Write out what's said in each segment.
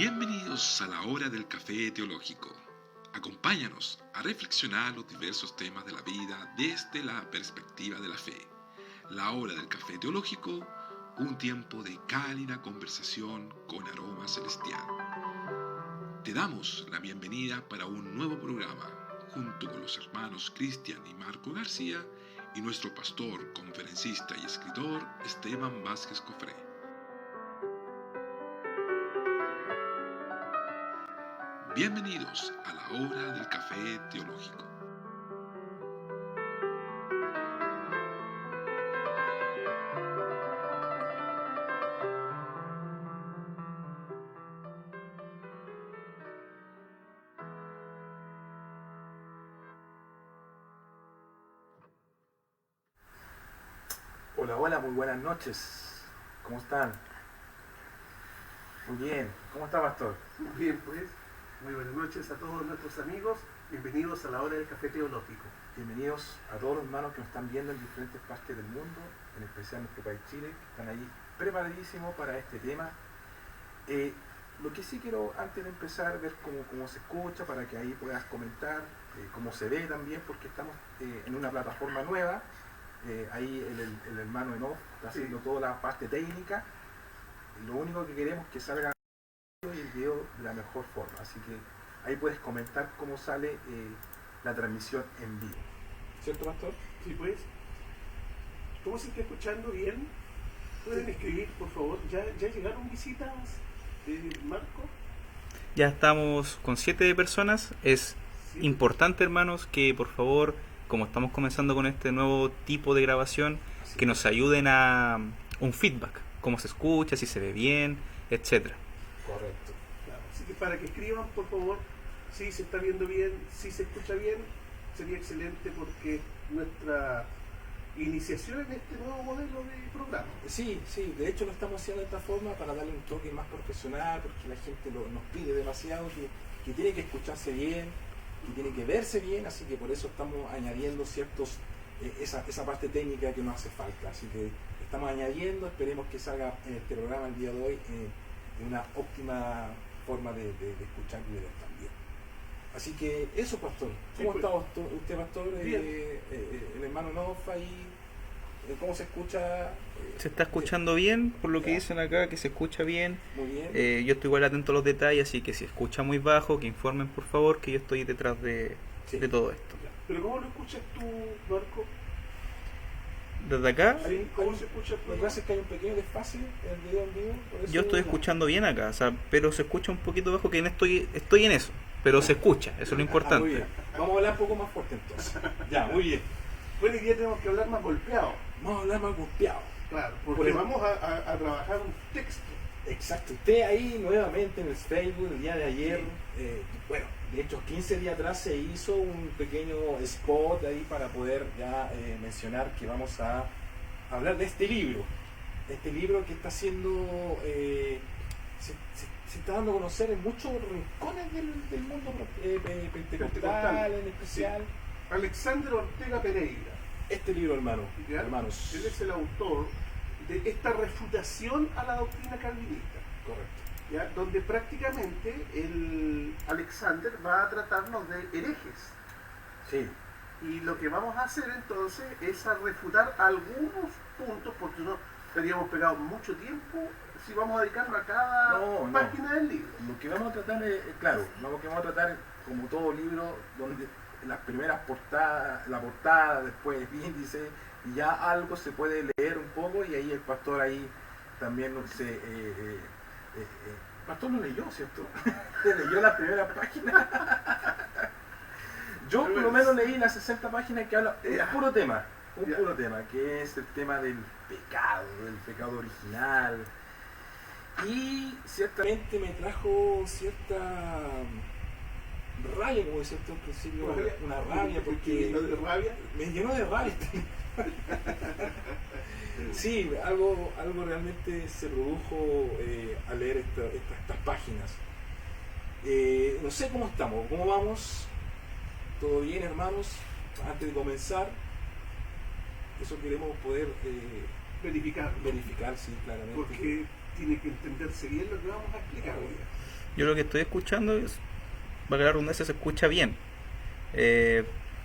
Bienvenidos a la hora del café teológico. Acompáñanos a reflexionar los diversos temas de la vida desde la perspectiva de la fe. La hora del café teológico, un tiempo de cálida conversación con aroma celestial. Te damos la bienvenida para un nuevo programa, junto con los hermanos Cristian y Marco García y nuestro pastor, conferencista y escritor Esteban Vázquez Cofré. Bienvenidos a la hora del café teológico. Hola, muy buenas noches. ¿Cómo están? Muy bien. ¿Cómo está, pastor? Muy bien, pues. Muy buenas noches a todos nuestros amigos. Bienvenidos a la hora del café teológico. Bienvenidos a todos los hermanos que nos están viendo en diferentes partes del mundo, en especial en nuestro país Chile, que están ahí preparadísimos para este tema. Lo que sí quiero, antes de empezar, ver cómo se escucha, para que ahí puedas comentar, cómo se ve también, porque estamos en una plataforma nueva. Ahí el hermano Enoch está haciendo toda la parte técnica. Y lo único que queremos es que salga el video de la mejor forma. Así que ahí puedes comentar cómo sale la transmisión en vivo. ¿Cierto, pastor? Sí, pues. ¿Cómo se está escuchando bien? ¿Pueden escribir, por favor? ¿Ya llegaron visitas, Marco? Ya estamos con 7 personas. Es Sí. importante, hermanos, que por favor, como estamos comenzando con este nuevo tipo de grabación, Así que nos ayuden a un feedback, cómo se escucha, si se ve bien, etcétera. Correcto. Claro. Así que para que escriban, por favor, si se está viendo bien, si se escucha bien, sería excelente porque nuestra iniciación en este nuevo modelo de programa. Sí, de hecho lo estamos haciendo de esta forma para darle un toque más profesional, porque la gente nos pide demasiado que tiene que escucharse bien, que tiene que verse bien, así que por eso estamos añadiendo esa parte técnica que nos hace falta. Así que estamos añadiendo, esperemos que salga en este programa el día de hoy en una óptima forma de escuchar y de ver también. Así que eso, pastor. ¿Cómo Sí, está usted, pastor? Bien. El hermano Nofa y ¿cómo se escucha? Se está escuchando bien, por lo que Ya. dicen acá, que se escucha bien. Muy bien. Yo estoy igual atento a los detalles, así que si escucha muy bajo, que informen por favor, que yo estoy detrás de Sí. todo esto. Pero ¿cómo lo escuchas tú, Marco? Desde acá, ¿Sí? ¿Cómo se escucha el Lo que programa? pasa es que hay un pequeño desfase en el video en vivo. Por eso yo estoy escuchando bien acá, o sea, pero se escucha un poquito bajo, que no estoy en eso, pero se escucha, eso es lo Muy importante. bien. Vamos a hablar un poco más fuerte entonces. Ya, muy bien. Bueno, hoy día tenemos que hablar más golpeado. Vamos a hablar más golpeado. Claro, Por porque el- vamos a trabajar un texto. Exacto. Usted ahí nuevamente en el Facebook el día de ayer, bueno, de hecho 15 días atrás se hizo un pequeño spot ahí para poder ya mencionar que vamos a hablar de este libro. Este libro que está siendo, se está dando a conocer en muchos rincones del mundo pentecostal en especial. Alexander Ortega Pereira, Este libro, ¿ya? hermanos. Él es el autor de esta refutación a la doctrina calvinista, Correcto. ¿ya? Donde prácticamente el Alexander va a tratarnos de herejes. Sí. Y lo que vamos a hacer entonces es a refutar algunos puntos, porque no estaríamos pegados mucho tiempo si vamos a dedicarnos a cada No. página del libro. Lo que vamos a tratar es, claro, lo que vamos a tratar como todo libro, donde las primeras portadas, la portada, después el índice, y ya algo se puede leer un poco, y ahí el pastor ahí también el pastor lo leyó, ¿cierto? Leyó la primera página. Yo por lo menos leí las 60 páginas que habla un Ya. puro tema, Ya. que es el tema del pecado original. Y ciertamente me trajo cierta rabia, como decía usted al principio, una rabia, porque ¿No de rabia? me llenó de rabia. Sí, algo realmente se produjo al leer estas páginas. No sé cómo estamos, cómo vamos. ¿Todo bien, hermanos? Antes de comenzar, eso queremos poder Verificar. verificar, sí, claramente. Porque tiene que entenderse bien lo que vamos a explicar hoy. Yo lo que estoy escuchando es, valga la redundancia, se escucha bien.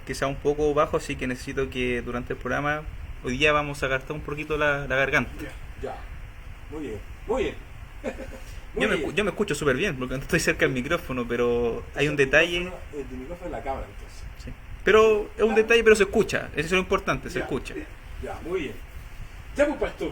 Quizá un poco bajo, así que necesito que durante el programa, hoy día vamos a gastar un poquito la garganta. Ya. Muy bien. Muy bien. Yo me escucho súper bien, porque no estoy cerca del micrófono, pero hay un detalle. El micrófono de la cámara, entonces. Sí. Pero es un detalle, pero se escucha. Eso es lo importante, se Ya, escucha. Ya, muy bien. Ya, pues, pastor.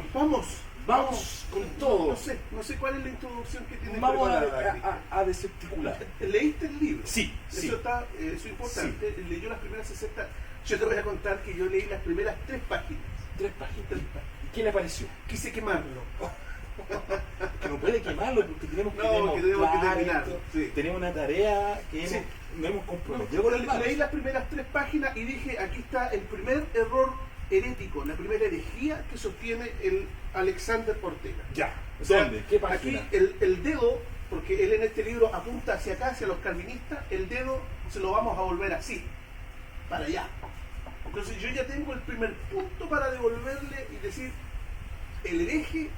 Vamos con todo. No sé cuál es la introducción que tiene Vamos preparada. a desarticular. ¿Leíste el libro? Sí. Eso es importante. Leyó las primeras 60. Yo te voy a contar que yo leí las primeras 3 páginas. 3 páginas. ¿Y qué le pareció? Quise quemarlo. Que no puede quemarlo porque tenemos que tenemos que demostrar terminarlo. esto. Sí. Tenemos una tarea que Sí. nos hemos comprometido con el hermano. Leí las primeras 3 páginas y dije, aquí está el primer error herético, la primera herejía que sostiene el Alexander Ortega. Ya. O sea, ¿Dónde? ¿Qué página? aquí el dedo, porque él en este libro apunta hacia acá, hacia los calvinistas, el dedo se lo vamos a volver así, para allá. Entonces yo ya tengo el primer punto para devolverle y decir, el hereje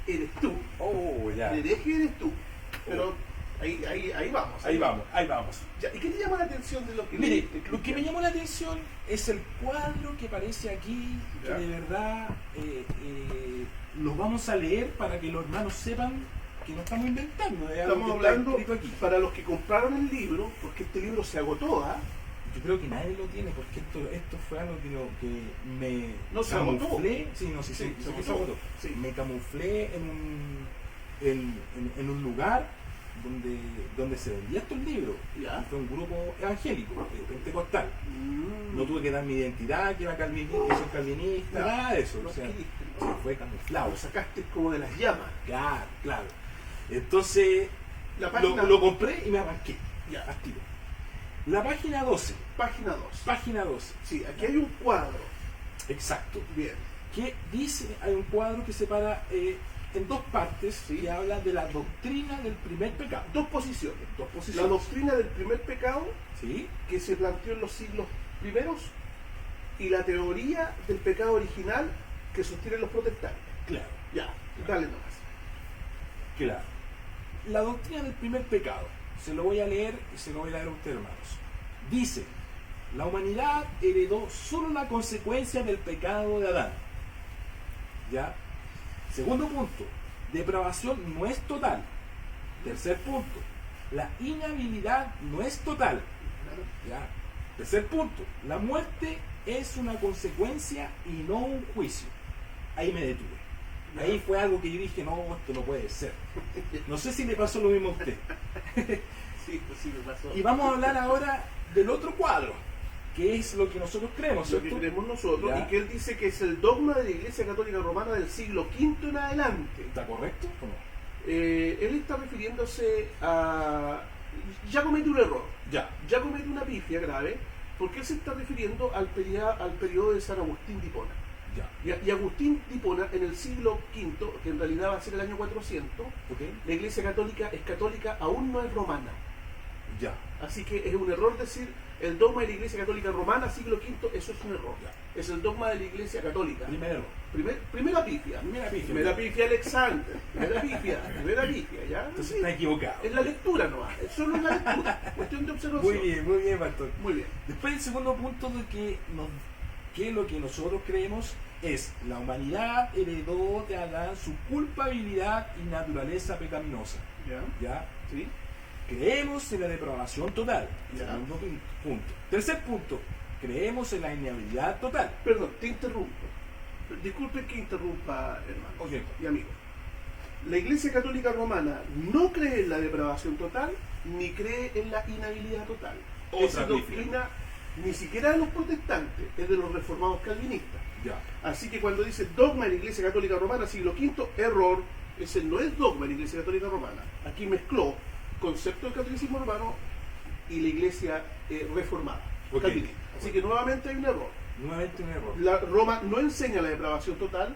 eres tú. Oh, ya. El hereje eres tú. Pero ahí vamos. Ahí vamos. Ya, ¿y qué te llama la atención de lo que Mire, leíste, lo que Cristian? me llamó la atención es el cuadro que aparece aquí, que Ya. de verdad lo vamos a leer para que los hermanos sepan que no estamos inventando. Es algo Estamos que está hablando escrito aquí. para los que compraron el libro, porque este libro se agotó, ¿ah? Yo creo que nadie lo tiene porque esto fue algo que me No se agotó. camuflé. Sí, no, sí, Sí, sí, se sí, se agotó. agotó. Sí. Me camuflé en un lugar donde se vendía estos libros. Ya. Fue un grupo evangélico, pentecostal. Mm. No tuve que dar mi identidad, que era calvinista, que soy calvinista, Ya. nada de eso. Lo O sea, adquiriste. se fue camuflado. Lo sacaste como de las llamas. Claro, claro. Entonces La página, lo compré y me arranqué. Ya. Al tiro. La página 12. Página 2. Página 12. Sí, aquí hay un cuadro. Exacto. Bien. Que dice, hay un cuadro que separa en 2 partes, Sí. que habla de la doctrina del primer pecado. 2 posiciones. 2 La posiciones. doctrina del primer pecado, ¿Sí? que se planteó en los siglos primeros, y la teoría del pecado original que sostienen los protestantes. Claro. Ya, dale nomás. Claro. La doctrina del primer pecado, se lo voy a leer y se lo voy a leer a ustedes, hermanos. Dice, la humanidad heredó solo la consecuencia del pecado de Adán. ¿Ya? Segundo punto, depravación no es total. Tercer punto, la inhabilidad no es total. ¿Ya? Tercer punto, la muerte es una consecuencia y no un juicio. Ahí me detuve. Ahí fue algo que yo dije, no, esto no puede ser. No sé si le pasó lo mismo a usted. Sí, pues sí me pasó. Y vamos a hablar ahora del otro cuadro, que es lo que nosotros creemos, Lo que ¿cierto? creemos nosotros, Ya. y que él dice que es el dogma de la Iglesia Católica Romana del siglo V en adelante. ¿Está correcto o no? Él está refiriéndose a... Ya comete un error, Ya. ya comete una pifia grave, porque él se está refiriendo al periodo de San Agustín de Hipona. Ya. Y Agustín de Hipona, en el siglo V, que en realidad va a ser el año 400, ¿Ok? la Iglesia Católica es católica, aún no es romana. Ya. Así que es un error decir el dogma de la Iglesia Católica Romana, siglo V, eso es un error. Ya. Es el dogma de la Iglesia Católica. Primer error. Primera pifia. Primera pifia. Primera pifia Alexander. Primera pifia, ¿ya? Entonces Sí. está equivocado. Es la lectura nomás, es solo la lectura, cuestión de observación. Muy bien, pastor. Muy bien. Después el segundo punto de que lo que nosotros creemos es la humanidad heredó de Adán su culpabilidad y naturaleza pecaminosa. ¿Ya? ¿Ya? ¿Sí? Creemos en la depravación total. Ya. Segundo punto. Tercer punto. Creemos en la inhabilidad total. Perdón, te interrumpo. Disculpe que interrumpa, hermano Ok. y amigo. La Iglesia Católica Romana no cree en la depravación total, ni cree en la inhabilidad total. Otra Esa pifia. doctrina ni siquiera de los protestantes, es de los reformados calvinistas. Ya. Así que cuando dice dogma de la Iglesia Católica Romana, siglo V, error. Ese no es dogma de la Iglesia Católica Romana. Aquí mezcló concepto del catolicismo romano y la Iglesia reformada, Ok. calvinista. Así que nuevamente hay un error. Nuevamente un error. La Roma no enseña la depravación total,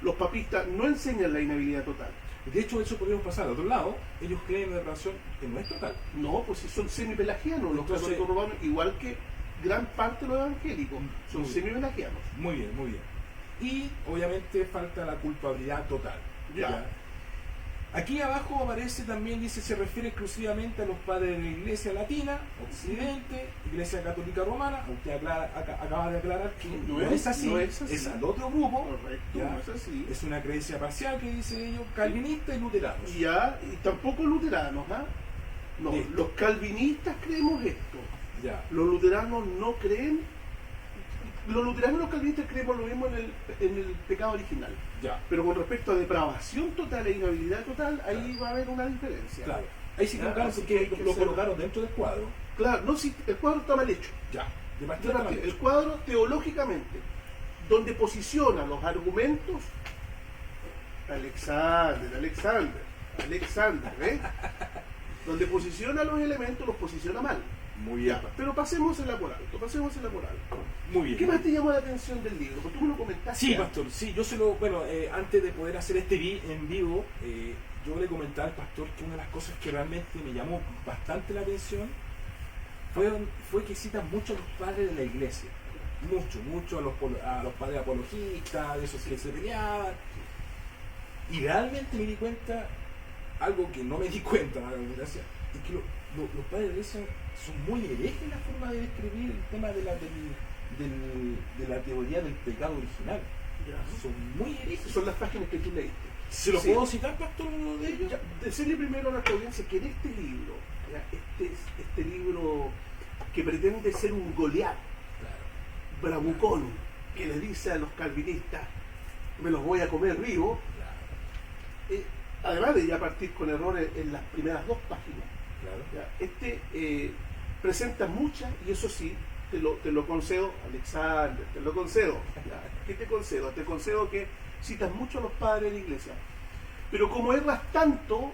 los papistas no enseñan la inhabilidad total. De hecho, eso podríamos pasar al otro lado. Ellos creen en la depravación que no es total. No, pues si son semipelagianos los Entonces- católicos romanos, igual que gran parte de los evangélicos, son Muy bien. semipelagianos. Muy bien, muy bien. Y obviamente falta la culpabilidad total. Ya. Aquí abajo aparece también, dice, se refiere exclusivamente a los padres de la Iglesia Latina, Occidente, Iglesia Católica Romana. Usted acaba de aclarar que no es así, es al otro grupo. Correcto, ¿ya? no es así. Es una creencia parcial que dice ellos, calvinistas y luteranos. Y tampoco luteranos, ¿ah? No, Listo. los calvinistas creemos esto. Ya. Los luteranos no creen. Los luteranos y los calvinistas creemos lo mismo en el pecado original. Ya. Pero con respecto a depravación total e inhabilidad total, ahí va a haber una diferencia. Claro. Ahí se equivocaron Así porque que hay que lo ser- colocaron dentro del cuadro. Claro, no, si el cuadro está mal hecho. Ya. De partida está mal El hecho. cuadro teológicamente, donde posiciona los argumentos, Alexander, ¿ves? Donde posiciona los elementos, los posiciona mal. Muy Ya, bien. pero pasemos en la por alto, pasemos en la por alto. Muy bien. ¿Qué más te llamó la atención del libro? Porque tú me lo comentaste. Sí, antes. pastor, sí, yo se lo, bueno, antes de poder hacer este en vivo, yo le comentaba al pastor que una de las cosas que realmente me llamó bastante la atención fue que citan mucho a los padres de la iglesia, mucho a los padres apologistas, de esos que se peleaban, y realmente me di cuenta, algo que no me di cuenta, la desgracia, es que los padres de la iglesia son muy herejes en la forma de describir el tema de la teoría del pecado original. Ya. Son muy herejes. Son las páginas que tú leíste. ¿Se lo Sí. puedo citar, pastor, uno de ellos? Ya, decirle primero a nuestra audiencia que en este libro, ya, este libro que pretende ser un Goliat, Claro, bravucón, que le dice a los calvinistas, me los voy a comer vivo, claro, además de ya partir con errores en las primeras dos páginas, claro. ya, presenta muchas, y eso sí, te lo concedo, Alexander, te lo concedo. Ya, ¿qué te concedo? Te concedo que citas mucho a los padres de la iglesia. Pero como erras tanto,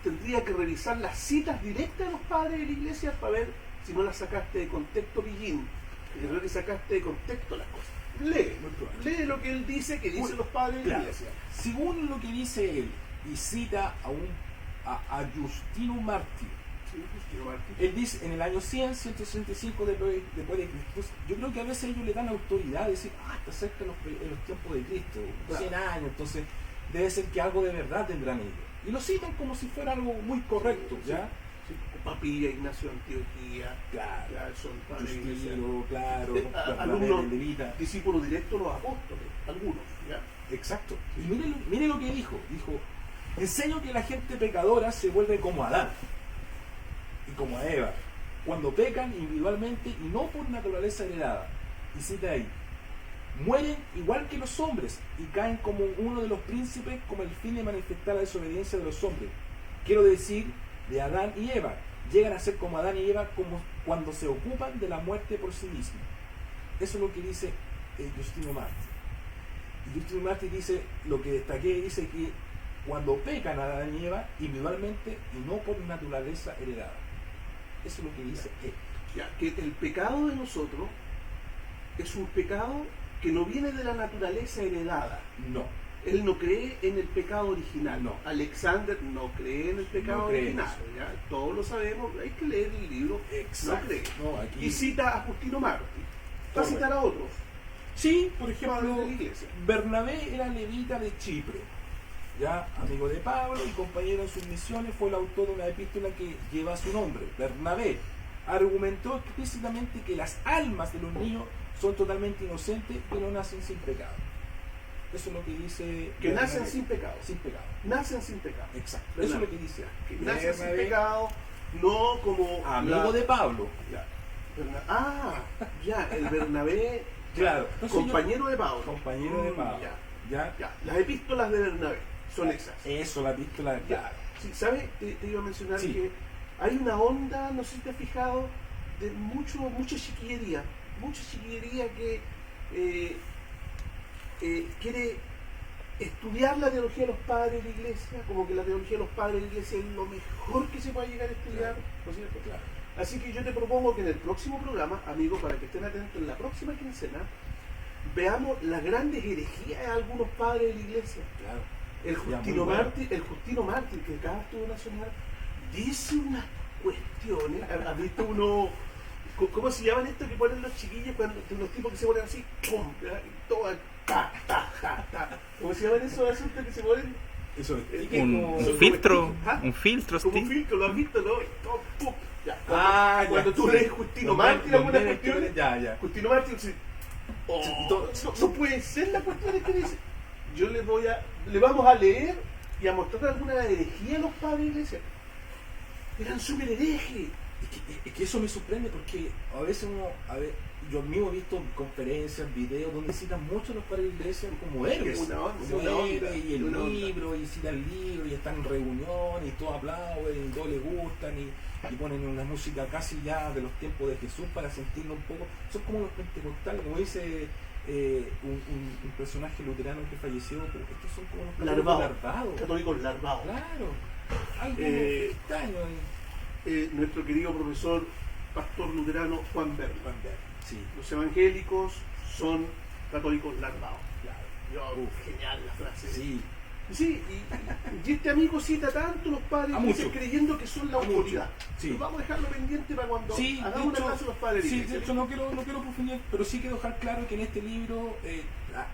tendría que revisar las citas directas de los padres de la iglesia para ver si no las sacaste de contexto pillín. Yo creo que sacaste de contexto las cosas. Muy probable. Lee lo que él dice que dicen los padres de la Claro. iglesia. Según lo que dice él, y cita a Justino Mártir, Sí, Justino Mártir. él dice en el año 165 después de Cristo. Yo creo que a veces ellos le dan autoridad de decir, está cerca en los tiempos de Cristo, Claro. 100 años, entonces debe ser que algo de verdad tendrán ellos. Y lo citan como si fuera algo muy correcto, Sí, ¿ya? sí. Papilla, Ignacio de Antioquía, Claro. ya son padres de la iglesia. Justino, claro, Alumnos, el levita. discípulos directos, los apóstoles, algunos, ¿ya? Exacto. Y mire lo que dijo. Dijo, enseño que la gente pecadora se vuelve como Adán y como a Eva, cuando pecan individualmente y no por naturaleza heredada. Y cita ahí, mueren igual que los hombres y caen como uno de los príncipes con el fin de manifestar la desobediencia de los hombres. Quiero decir, de Adán y Eva. Llegan a ser como Adán y Eva como cuando se ocupan de la muerte por sí mismos. Eso es lo que dice Justino Mártir. Y Justino Mártir dice, lo que destaqué, dice que cuando pecan a Adán y Eva individualmente y no por naturaleza heredada. Eso es lo que dice él. Ya, que el pecado de nosotros es un pecado que no viene de la naturaleza heredada. No. Él no cree en el pecado original. No. Alexander no cree en el pecado No cree en original. eso. ¿Ya? Todos lo sabemos, hay que leer el libro. Exacto. No cree. No, aquí... Y cita a Justino Mártir. Va a Correcto. citar a otros. Sí, por Padres ejemplo, de la iglesia. Bernabé era levita de Chipre, ya amigo de Pablo y compañero en sus misiones, fue el autor de una epístola que lleva su nombre. Bernabé argumentó explícitamente que las almas de los niños son totalmente inocentes y no nacen sin pecado. Eso es lo que dice Que Bernabé. nacen sin pecado. Sin pecado. Nacen sin pecado. Exacto. Eso es lo que dice. Que nacen sin Bernabé, pecado, no como amigo de Pablo. Ya. Ya, el Bernabé, Claro. Entonces compañero de Pablo. compañero de Pablo. Ya, ¿Ya? ya. Las epístolas de Bernabé son esas. Eso, la epístola, claro. Sí, ¿sabes? Te iba a mencionar Sí. que hay una onda, no sé si te has fijado, de mucha chiquillería que quiere estudiar la teología de los padres de la iglesia, como que la teología de los padres de la iglesia es lo mejor que se puede llegar a estudiar, ¿no es cierto? Claro. Así que yo te propongo que en el próximo programa, amigos, para que estén atentos, en la próxima quincena, veamos las grandes herejías de algunos padres de la iglesia. Claro. El Ya, Justino muy bueno. Mártir, que acá estuvo nacional, dice unas cuestiones. ¿Has visto uno? ¿Cómo se llaman esto que ponen los chiquillos cuando los tipos que se ponen así? ¡Pum! ¿verdad? Y todo ta. ¿Cómo se llaman esos asuntos que se ponen? Eso es. ¿Y qué? Un Son filtro, como stickers, ¿ah? un filtro, Como un stick. filtro, lo has visto, ¿no? Todo, ¡pum! Ya. Cuando Ya, tú sí. lees Justino Los Martín, los algunas memes que cuestiones, ya. Justino Martín dice, no puede ser la cuestión que dice. Le vamos a leer y a mostrar alguna herejía a los padres de la iglesia. Eran súper herejes. Es que eso me sorprende porque a veces yo mismo he visto conferencias, videos donde citan mucho a los padres de la iglesia como héroes. Una onda, Como una onda, héroes, y el una onda. libro, y citan el libro, y están en reuniones, y todos aplauden, y todos les gustan, y ponen una música casi ya de los tiempos de Jesús para sentirlo un poco. Son como los pentecostales, como dice un personaje luterano que falleció, pero estos son como los larvados. Católicos larvados. Claro, algo extraño. Nuestro querido profesor, pastor luterano Juan Berman. Sí, Los evangélicos son católicos larvados. claro. Genial la frase. Sí. Sí, y este amigo cita tanto los padres A de la iglesia mucho. creyendo que son la A mucho. autoridad. Sí. Nos vamos a dejarlo pendiente para cuando Sí, hagamos de una hecho, clase de los padres de la sí, iglesia. de hecho no quiero profundizar, pero sí quiero dejar claro que en este libro,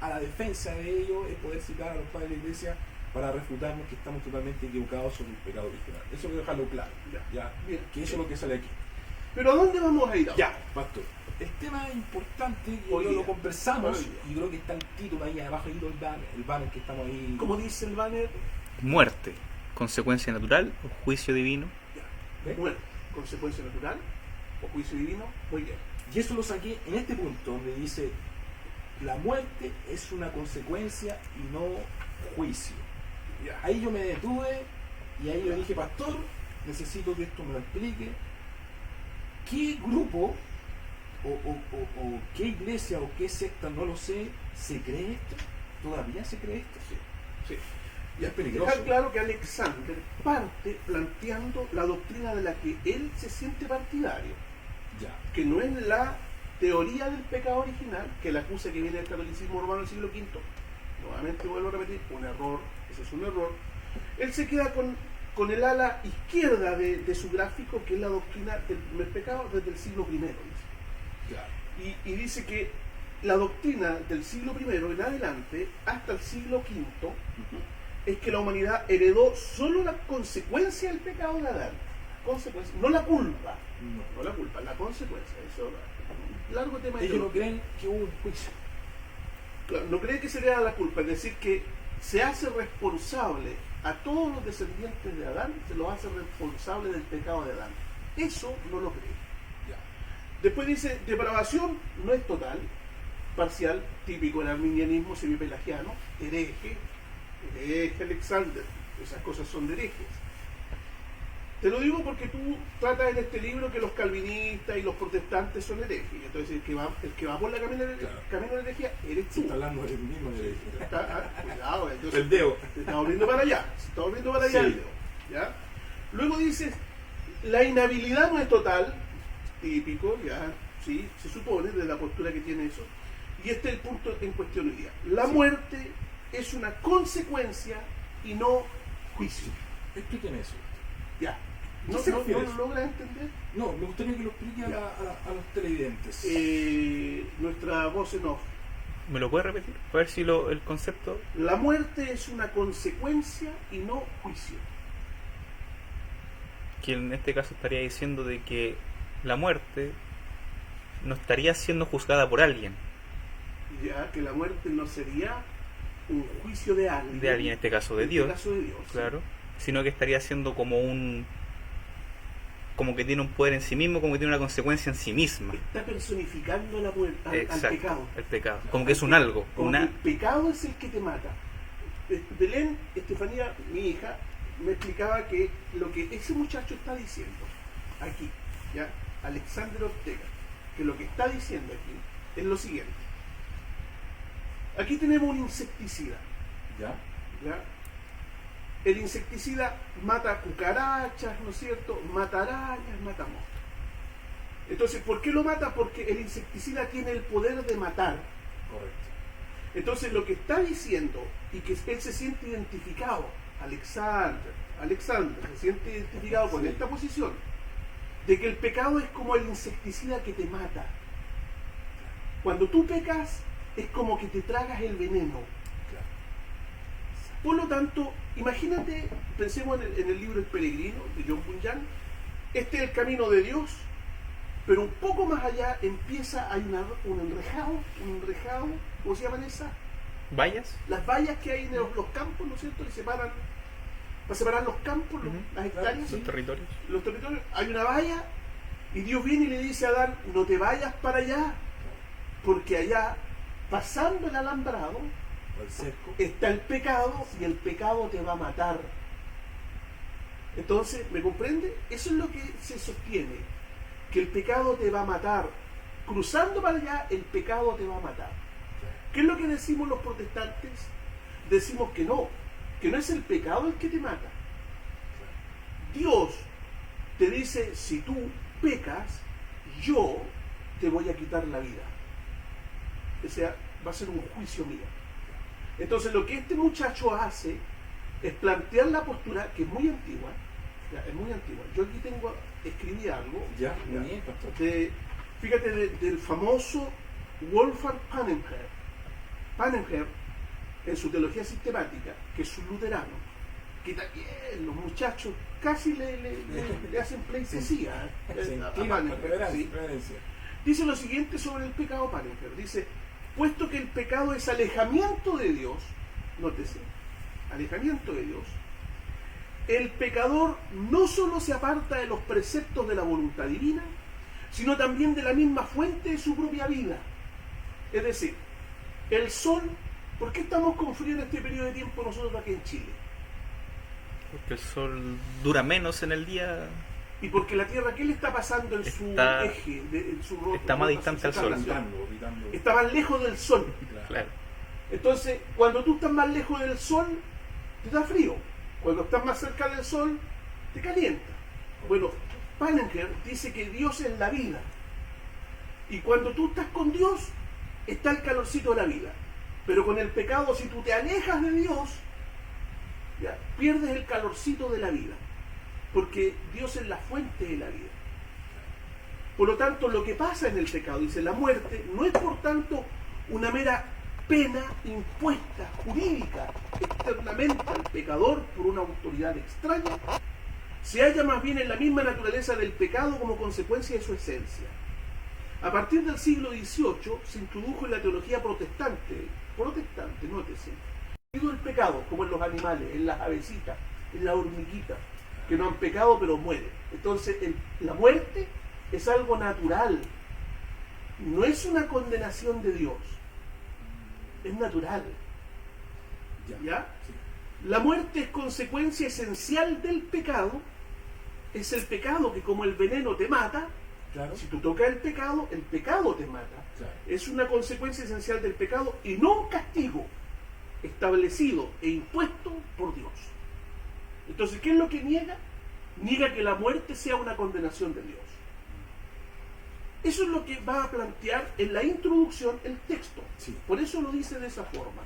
a la defensa de ello, es poder citar a los padres de la iglesia para refutarnos que estamos totalmente equivocados sobre el pecado original. Eso quiero dejarlo claro. Ya. Bien. Que eso es lo que sale aquí. Pero ¿a dónde vamos a ir ahora? Ya, pastor. El tema importante que Hoy yo día. lo conversamos, Hoy día. y creo que está el título ahí abajo, ahí el banner que estamos ahí. Como dice el banner, Muerte, consecuencia natural o juicio divino. ¿Ve? muerte, consecuencia natural o juicio divino, muy bien. Y eso lo saqué en este punto donde dice: la muerte es una consecuencia y no juicio. Ya. Ahí yo me detuve y ahí le dije: pastor, necesito que esto me lo explique. ¿Qué grupo o qué iglesia o qué secta, no lo sé, se cree esto? ¿Todavía se cree esto? Sí. Y es peligroso. Dejar claro que Alexander parte planteando la doctrina de la que él se siente partidario, Ya. que no es la teoría del pecado original, que la acusa que viene del catolicismo romano del siglo V. Nuevamente vuelvo a repetir, un error, eso es un error. Él se queda con el ala izquierda de su gráfico, que es la doctrina del primer pecado desde el siglo I. Dice. Claro. Y dice que la doctrina del siglo I en adelante, hasta el siglo V, es que la humanidad heredó solo la consecuencia del pecado de Adán. Consecuencia, no la culpa. No. No la culpa, la consecuencia. Eso es un largo tema. Ellos no creen que hubo un juicio. Claro, no cree que se le da la culpa, es decir, que se hace responsable a todos los descendientes de Adán, se los hace responsable del pecado de Adán. Eso no lo cree. Ya. Después dice, depravación no es total, parcial, típico del arminianismo semipelagiano, hereje Alexander, esas cosas son de herejes. Te lo digo porque tú tratas en este libro que los calvinistas y los protestantes son herejes, entonces el que va por la camino de la herejía eres Se tú. está hablando del mismo de Cuidado, entonces, el dedo. se está volviendo para allá, Sí. el dedo, ¿ya? Luego dices, la inhabilidad no es total, típico, ya, sí, se supone, de la postura que tiene eso. Y este es el punto en cuestión hoy día. La muerte es una consecuencia y no juicio. Explíqueme eso. Ya. ¿Qué ¿No se lo refiere eso? logras entender? No, me gustaría que lo explique a los televidentes. Nuestra voz en off. ¿Me lo puede repetir? A ver si el concepto. La muerte es una consecuencia y no juicio. Que en este caso estaría diciendo de que la muerte no estaría siendo juzgada por alguien. Ya que la muerte no sería un juicio de alguien. De alguien, en este caso de En Dios. este caso de Dios. Claro. Sino que estaría siendo como que tiene un poder en sí mismo, como que tiene una consecuencia en sí misma. Está personificando la muerte, al Exacto, pecado. el pecado. Como que es un algo. Como Una... que el pecado es el que te mata. Belén, Estefanía, mi hija, me explicaba que lo que ese muchacho está diciendo aquí, ya, Alexander Ortega, que lo que está diciendo aquí es lo siguiente. Aquí tenemos un insecticida, ¿Ya? ¿ya? El insecticida mata cucarachas, ¿no es cierto? Mata arañas, mata moscas. Entonces, ¿por qué lo mata? Porque el insecticida tiene el poder de matar. Correcto. Entonces, lo que está diciendo, y que él se siente identificado, Alexander se siente identificado con Sí. esta posición, de que el pecado es como el insecticida que te mata. Cuando tú pecas, es como que te tragas el veneno. Claro. Por lo tanto, imagínate, pensemos en el libro El Peregrino de John Bunyan. Este es el camino de Dios, pero un poco más allá empieza, hay un enrejado, ¿cómo se llaman esas? ¿Vallas? Las vallas que hay en los campos, ¿no es cierto? Que separan, para separar los campos, las hectáreas, Los territorios. los territorios. Hay una valla y Dios viene y le dice a Adán, no te vayas para allá, porque allá, pasando el alambrado, El cerco. está el pecado y el pecado te va a matar. Entonces, ¿me comprende? Eso es lo que se sostiene, que el pecado te va a matar. Cruzando para allá, el pecado te va a matar. ¿Qué es lo que decimos los protestantes? Decimos que no es el pecado el que te mata. Dios te dice, si tú pecas, yo te voy a quitar la vida. O sea, va a ser un juicio mío. Entonces lo que este muchacho hace es plantear la postura que es muy antigua. Es muy antigua. Yo aquí escribí algo. Ya, muy bien, pastor. Fíjate, del famoso Wolfgang Pannenherr. Pannenherr, en su teología sistemática, que es un luterano, que también los muchachos casi le hacen pleitesía a Pannenherr, ¿sí? Dice lo siguiente sobre el pecado. Pannenherr dice, puesto que el pecado es alejamiento de Dios, nótese, alejamiento de Dios, el pecador no solo se aparta de los preceptos de la voluntad divina, sino también de la misma fuente de su propia vida. Es decir, el sol, ¿por qué estamos con frío en este periodo de tiempo nosotros aquí en Chile? Porque el sol dura menos en el día. Y porque la Tierra, ¿qué le está pasando en su eje? En su está más distante al sol. Está más lejos del sol. Claro. Entonces, cuando tú estás más lejos del sol, te da frío. Cuando estás más cerca del sol, te calienta. Bueno, Pannenherr dice que Dios es la vida. Y cuando tú estás con Dios, está el calorcito de la vida. Pero con el pecado, si tú te alejas de Dios, ya, pierdes el calorcito de la vida. Porque Dios es la fuente de la vida. Por lo tanto, lo que pasa en el pecado, dice, la muerte, no es por tanto una mera pena impuesta, jurídica, externamente al pecador por una autoridad extraña, se halla más bien en la misma naturaleza del pecado como consecuencia de su esencia. A partir del siglo XVIII se introdujo en la teología protestante, nótese, el pecado, como en los animales, en las avecitas, en las hormiguitas, que no han pecado pero mueren. Entonces, la muerte es algo natural, no es una condenación de Dios, es natural. ¿Ya? Sí. La muerte es consecuencia esencial del pecado, es el pecado que como el veneno te mata. Claro. Si tú tocas el pecado te mata. Claro. Es una consecuencia esencial del pecado y no un castigo establecido e impuesto por Dios. Entonces, ¿qué es lo que niega? Niega que la muerte sea una condenación de Dios. Eso es lo que va a plantear en la introducción el texto. Sí. Por eso lo dice de esa forma.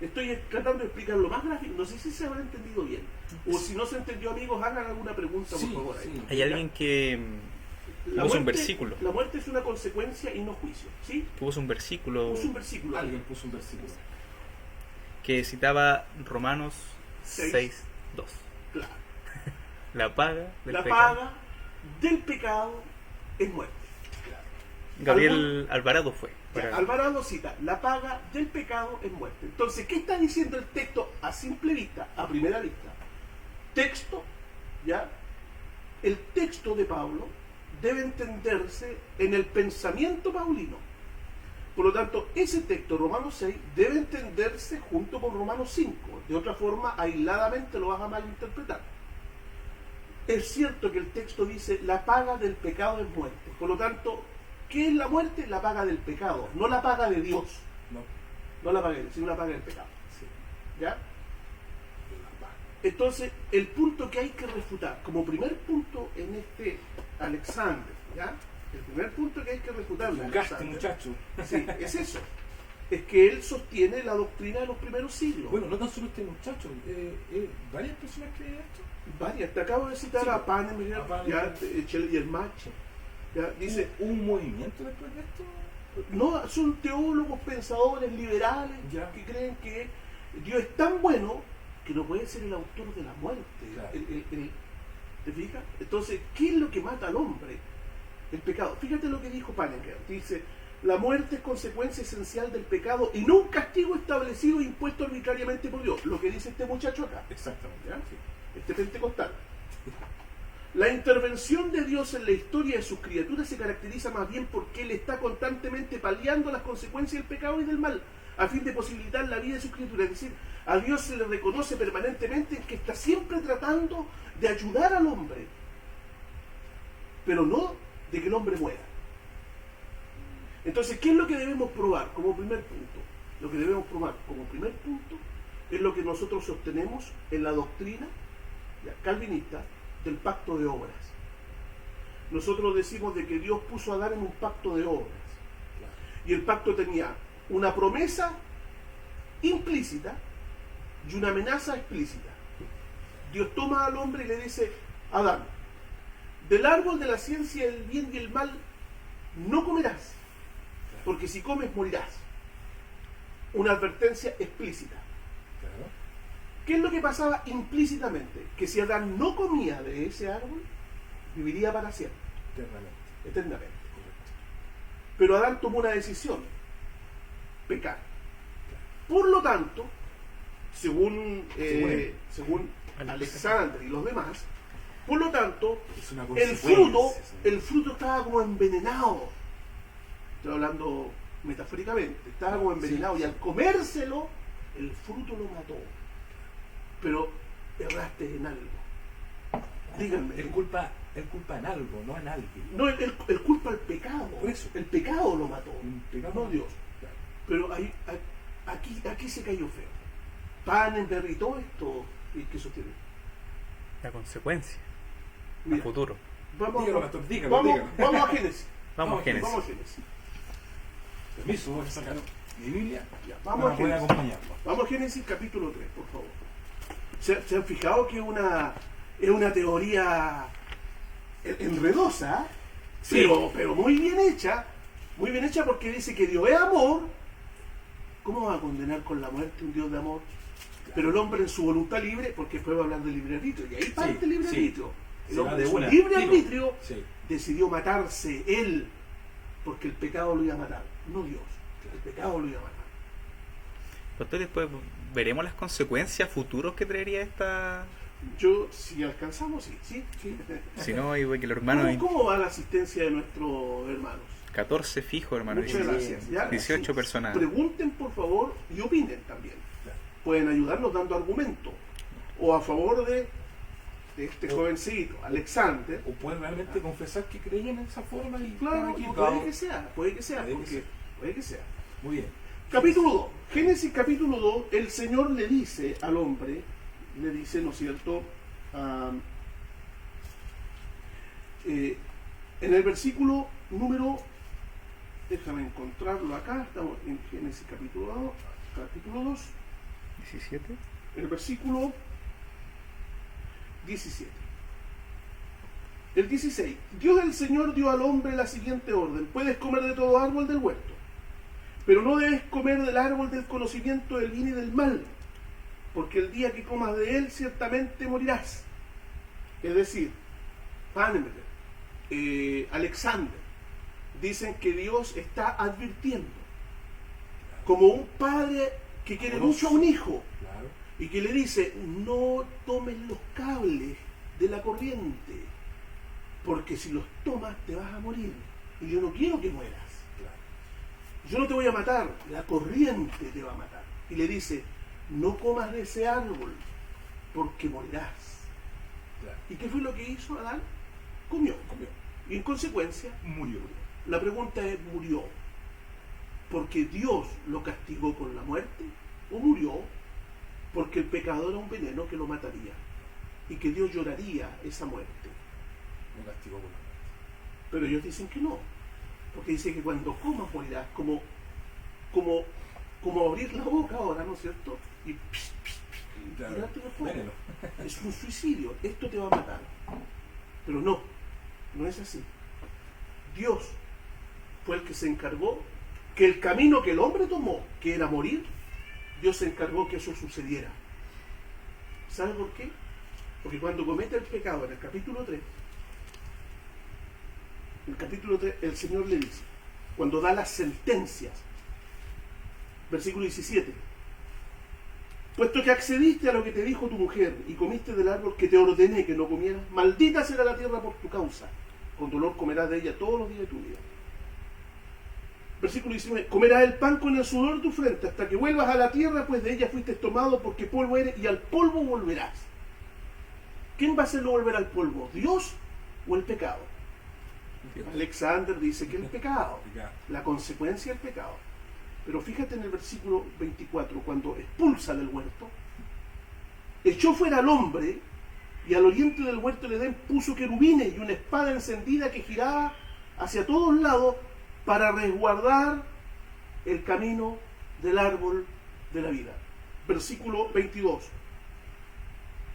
Estoy tratando de explicarlo más gráfico. No sé si se habrá entendido bien. O si no se entendió, amigos, hagan alguna pregunta, por favor. Sí. Hay alguien que puso un versículo. La muerte es una consecuencia y no juicio. ¿Sí? Puso un versículo. Alguien puso un versículo. Que citaba Romanos 6:2. Claro. La paga del pecado es muerte. Gabriel Alvarado fue. Alvarado cita, la paga del pecado es muerte. Entonces, ¿qué está diciendo el texto a simple vista, a primera vista? Texto, ¿ya? El texto de Pablo debe entenderse en el pensamiento paulino. Por lo tanto, ese texto, Romanos 6, debe entenderse junto con Romanos 5. De otra forma, aisladamente lo vas a malinterpretar. Es cierto que el texto dice, la paga del pecado es muerte. Por lo tanto, ¿qué es la muerte? La paga del pecado, no la paga de Dios. No la paga de Dios, sino la paga del pecado. Sí. ¿Ya? Entonces, el punto que hay que refutar, como primer punto en este Alexander, ¿ya? El primer punto que hay que refutar, muchacho. Sí, es eso. Es que él sostiene la doctrina de los primeros siglos. Bueno, no tan solo este muchacho, varias personas creen esto. Varias, te acabo de citar a Pannenherr, y el Macho. ¿Ya? Dice, ¿un movimiento después de esto? No, son teólogos, pensadores liberales, que creen que Dios es tan bueno que no puede ser el autor de la muerte. Claro. ¿Te fijas? Entonces, ¿qué es lo que mata al hombre? El pecado. Fíjate lo que dijo Panenkert. Dice, la muerte es consecuencia esencial del pecado y no un castigo establecido e impuesto arbitrariamente por Dios. Lo que dice este muchacho acá. Exactamente. ¿Ya? Sí. Este pentecostal. La intervención de Dios en la historia de sus criaturas se caracteriza más bien porque Él está constantemente paliando las consecuencias del pecado y del mal, a fin de posibilitar la vida de sus criaturas. Es decir, a Dios se le reconoce permanentemente que está siempre tratando de ayudar al hombre, pero no de que el hombre muera. Entonces, ¿qué es lo que debemos probar como primer punto? Lo que debemos probar como primer punto es lo que nosotros sostenemos en la doctrina calvinista del pacto de obras. Nosotros decimos de que Dios puso a Adán en un pacto de obras. Y el pacto tenía una promesa implícita y una amenaza explícita. Dios toma al hombre y le dice, Adán, del árbol de la ciencia del bien y el mal no comerás, porque si comes morirás. Una advertencia explícita. Claro. ¿Qué es lo que pasaba implícitamente? Que si Adán no comía de ese árbol, viviría para siempre, eternamente. Correcto. Pero Adán tomó una decisión, pecar. Por lo tanto, según Alexander y los demás, por lo tanto, Es una el consecuencia, fruto estaba como envenenado. Estoy hablando metafóricamente, estaba como envenenado, Sí. y al comérselo, el fruto lo mató. Pero erraste en algo. Díganme. Él culpa en algo, no en alguien. No, él culpa al pecado. Por eso. El pecado lo mató, Un pecado. no Dios. Claro. Pero aquí se cayó feo. Panenkert y todo esto que sostiene. La consecuencia, a Mira, futuro. Dígalo, pastor, dígalo. vamos a Génesis. Vamos, Génesis. Vamos a Génesis. Permiso, voy a sacar mi Biblia. Ya, Vamos vamos a a poder Génesis. acompañarlo. Vamos a Génesis capítulo 3, por favor. ¿Se han fijado que es una teoría enredosa? Sí. Pero muy bien hecha. Muy bien hecha porque dice que Dios es amor. ¿Cómo va a condenar con la muerte un Dios de amor? Pero el hombre en su voluntad libre, porque después va a hablar de libre arbitrio, y ahí parte el libre sí. arbitrio. El Se va hombre de en su una, libre tiro. arbitrio Sí. decidió matarse él, porque el pecado lo iba a matar, no Dios. El pecado lo iba a matar. Doctor, después veremos las consecuencias futuros que traería esta. Yo, si alcanzamos, sí. Si no, ahí ve que los hermanos. ¿Cómo va la asistencia de nuestros hermanos? 14 fijos, hermano. Muchas gracias. ¿Ya? 18 personas. Pregunten, por favor, y opinen también. Claro. Pueden ayudarnos dando argumentos. O a favor de este jovencito, Alexander. O pueden realmente confesar que creían en esa forma y Claro, están equivocados. puede que sea, Puede que puede que sea. Muy bien. Capítulo 2. Génesis capítulo 2, el Señor le dice al hombre, ¿no es cierto? En el versículo número, déjame encontrarlo acá, estamos en Génesis capítulo 2, 17. el versículo 17. El 16. Dios el Señor dio al hombre la siguiente orden: puedes comer de todo árbol del huerto, pero no debes comer del árbol del conocimiento del bien y del mal, porque el día que comas de él ciertamente morirás. Es decir, Panenkert, Alexander, dicen que Dios está advirtiendo, como un padre que quiere mucho a un hijo, Claro. y que le dice, no tomes los cables de la corriente, porque si los tomas te vas a morir, y yo no quiero que mueras. Claro. Yo no te voy a matar, la corriente te va a matar. Y le dice, no comas de ese árbol, porque morirás. Claro. ¿Y qué fue lo que hizo Adán? Comió. Y en consecuencia, Murió. la pregunta es, ¿murió porque Dios lo castigó con la muerte? ¿O murió porque el pecado era un veneno que lo mataría? Y que Dios lloraría esa muerte. Me castigó con la muerte. Pero ellos dicen que no, porque dice que cuando comas morirás, como abrir la boca ahora, ¿no es cierto? Y Claro. tirarte de fuego. Veneno. Es un suicidio, esto te va a matar. Pero no es así. Dios fue el que se encargó que el camino que el hombre tomó, que era morir, Dios se encargó que eso sucediera. ¿Sabe por qué? Porque cuando comete el pecado en el capítulo 3, el Señor le dice, cuando da las sentencias, versículo 17, puesto que accediste a lo que te dijo tu mujer y comiste del árbol que te ordené que no comieras, maldita será la tierra por tu causa, con dolor comerás de ella todos los días de tu vida. Versículo 19, comerás el pan con el sudor de tu frente hasta que vuelvas a la tierra, pues de ella fuiste tomado, porque polvo eres y al polvo volverás. ¿Quién va a hacerlo volver al polvo? ¿Dios o el pecado? Dios. Alexander dice que el pecado, la consecuencia del pecado. Pero fíjate en el versículo 24, cuando expulsa del huerto, echó fuera al hombre y al oriente del huerto del Edén puso querubines y una espada encendida que giraba hacia todos lados para resguardar el camino del árbol de la vida. Versículo 22.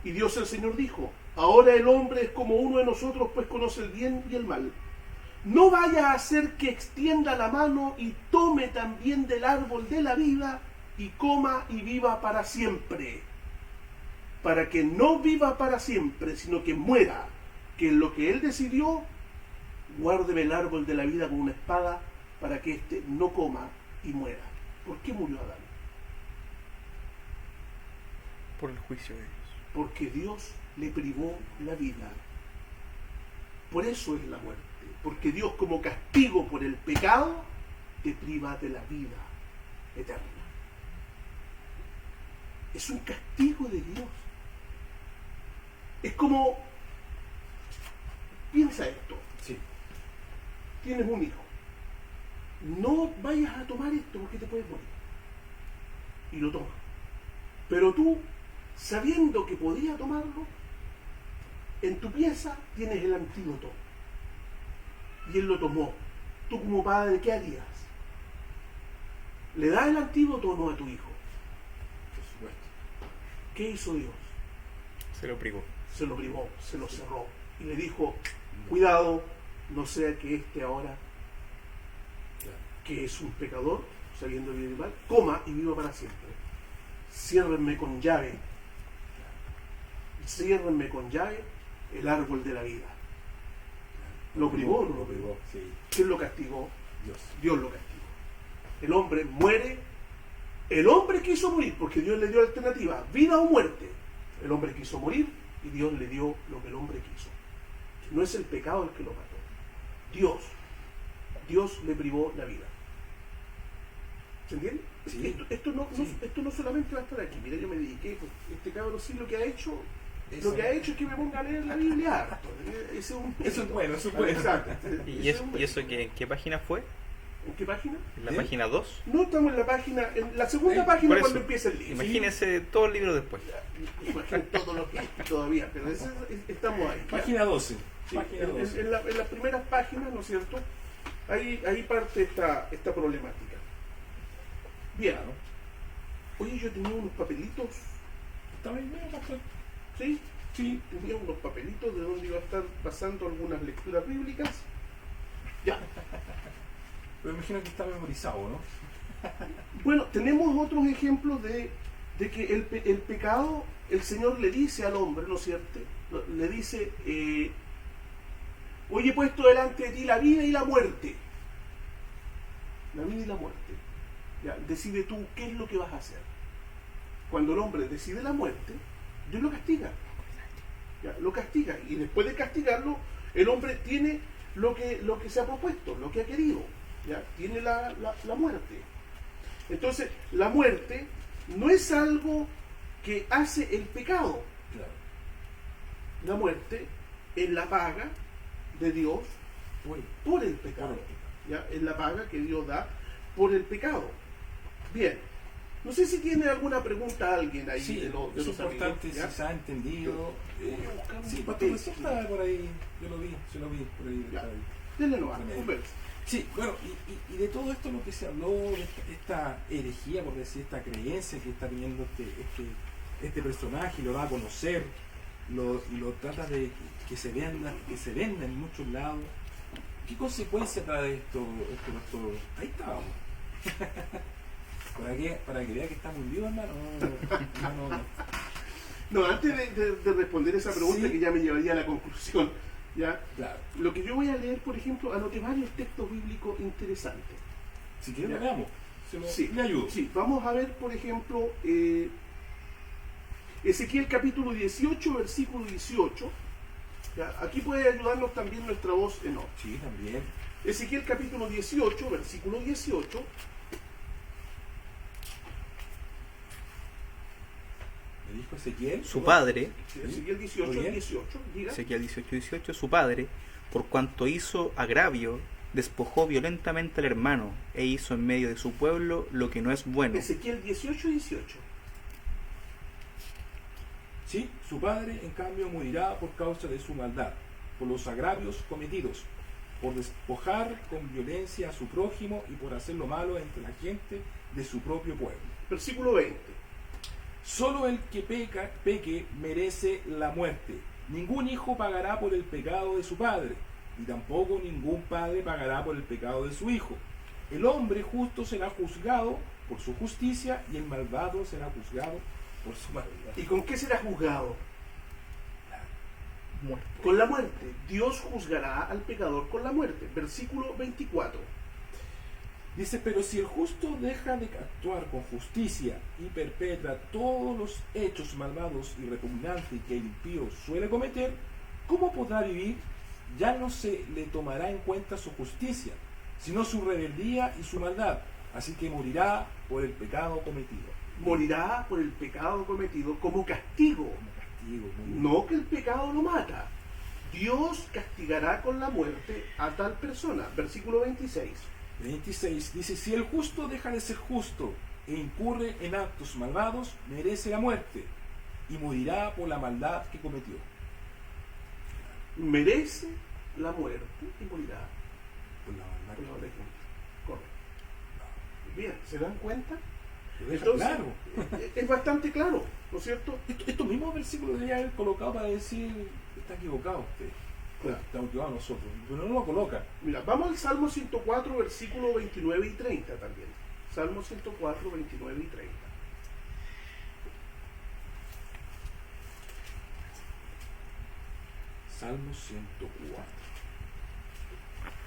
Y Dios el Señor dijo, ahora el hombre es como uno de nosotros, pues conoce el bien y el mal. No vaya a hacer que extienda la mano y tome también del árbol de la vida y coma y viva para siempre. Para que no viva para siempre, sino que muera, que en lo que él decidió, guárdeme el árbol de la vida con una espada para que éste no coma y muera. ¿Por qué murió Adán? Por el juicio de Dios. Porque Dios le privó la vida. Por eso es la muerte. Porque Dios, como castigo por el pecado, te priva de la vida eterna. Es un castigo de Dios. Es como, piensa esto. Sí. Tienes un hijo. No vayas a tomar esto porque te puedes morir. Y lo tomas. Pero tú, sabiendo que podía tomarlo, en tu pieza tienes el antídoto. Y él lo tomó. Tú como padre, ¿qué harías? ¿Le das el antídoto o no a tu hijo? Por supuesto. ¿Qué hizo Dios? Se lo privó. Se lo privó, se lo cerró. Y le dijo, cuidado, no sea que este ahora, que es un pecador, sabiendo bien y mal, coma y viva para siempre. Ciérrenme con llave. Ciérrenme con llave el árbol de la vida. ¿Lo privó o no lo privó? Sí. ¿Quién lo castigó? Dios. Dios lo castigó. El hombre muere. El hombre quiso morir porque Dios le dio alternativa, vida o muerte. El hombre quiso morir y Dios le dio lo que el hombre quiso. No es el pecado el que lo mató. Dios le privó la vida. ¿Se entiende? Sí. Esto no solamente va a estar aquí. Mira, yo me dediqué, este cabrón sí lo que ha hecho. Lo que ha hecho es que me ponga a leer la Biblia harto. Eso es bueno, eso es bueno. Exacto. ¿Y eso qué página fue? ¿En qué página? ¿En la página 2? No estamos en la página, en la segunda página cuando empieza el libro. Imagínese todo el libro después. Imagínate todos los libros todavía, pero estamos ahí. Página 12. Sí, Página 12. en las primeras páginas, ¿no es cierto? Ahí parte esta problemática. Bien. Claro. Oye, yo tenía unos papelitos. ¿Estaba ahí medio, pastor? ¿Sí? Sí. Tenía unos papelitos de donde iba a estar pasando algunas lecturas bíblicas. Ya. Pero imagino que está memorizado, ¿no? Bueno, tenemos otros ejemplos de que el pecado, el Señor le dice al hombre, ¿no es cierto? Le dice, hoy he puesto delante de ti la vida y la muerte. La vida y la muerte. Ya, decide tú qué es lo que vas a hacer. Cuando el hombre decide la muerte, Dios lo castiga. Ya, lo castiga. Y después de castigarlo, el hombre tiene lo que se ha propuesto, lo que ha querido. Ya, tiene la muerte. Entonces, la muerte no es algo que hace el pecado. Claro. La muerte es la paga de Dios por el pecado. ¿Ya? Es la paga que Dios da por el pecado. Bien. No sé si tiene alguna pregunta alguien ahí. Sí, de los importante amigos, si ¿ya? se ha entendido. Sí, un pastor, papel. recién estaba por ahí. Yo lo vi por ahí. Ya. estaba ahí. Denle nomás, Tremendo. conversa. Sí, bueno, y de todo esto lo que se habló, de esta herejía, por decir, esta creencia que está teniendo este personaje, lo da a conocer, y lo trata de que se venda en muchos lados. ¿Qué consecuencia trae esto, pastor? Ahí estábamos. para que vea que estamos vivos, hermano. No. No, antes de responder esa pregunta, Sí. que ya me llevaría a la conclusión, ¿ya? Claro. Lo que yo voy a leer, por ejemplo, anoté varios textos bíblicos interesantes. Si quieren Ya. lo veamos. Sí, Le ayudo. sí, vamos a ver, por ejemplo, Ezequiel capítulo 18, versículo 18. ¿Ya? Aquí puede ayudarnos también nuestra voz en off. Sí, también. Ezequiel capítulo 18, versículo 18. Me dijo Ezequiel. Su padre, Ezequiel 18, Muy bien. 18. Diga. Ezequiel 18:18, su padre, por cuanto hizo agravio, despojó violentamente al hermano, e hizo en medio de su pueblo lo que no es bueno. Ezequiel 18, 18. Sí, su padre en cambio morirá por causa de su maldad, por los agravios cometidos, por despojar con violencia a su prójimo y por hacer lo malo entre la gente de su propio pueblo. Versículo 20. Solo el que peque merece la muerte. Ningún hijo pagará por el pecado de su padre, y tampoco ningún padre pagará por el pecado de su hijo. El hombre justo será juzgado por su justicia, y el malvado será juzgado por su maldad. ¿Y con qué será juzgado? Muerte. Con la muerte. Dios juzgará al pecador con la muerte. Versículo 24. Dice, pero si el justo deja de actuar con justicia y perpetra todos los hechos malvados y repugnantes que el impío suele cometer, ¿cómo podrá vivir? Ya no se le tomará en cuenta su justicia, sino su rebeldía y su maldad, así que morirá por el pecado cometido. Morirá por el pecado cometido como castigo. Como castigo, muy bien. No que el pecado lo mata. Dios castigará con la muerte a tal persona. Versículo 26. 26 dice, si el justo deja de ser justo e incurre en actos malvados, merece la muerte y morirá por la maldad que cometió. Merece la muerte y morirá Por la maldad por que la cometió. muerte. Correcto. Bien, ¿se dan cuenta? Lo deja Entonces, claro. es bastante claro, ¿no es cierto? Estos mismos versículos debería haber colocado para decir, está equivocado usted. Claro. Estamos equivocados nosotros, pero no lo coloca. Mira, vamos al Salmo 104, versículo 29 y 30 también. Salmo 104, 29 y 30. Salmo 104.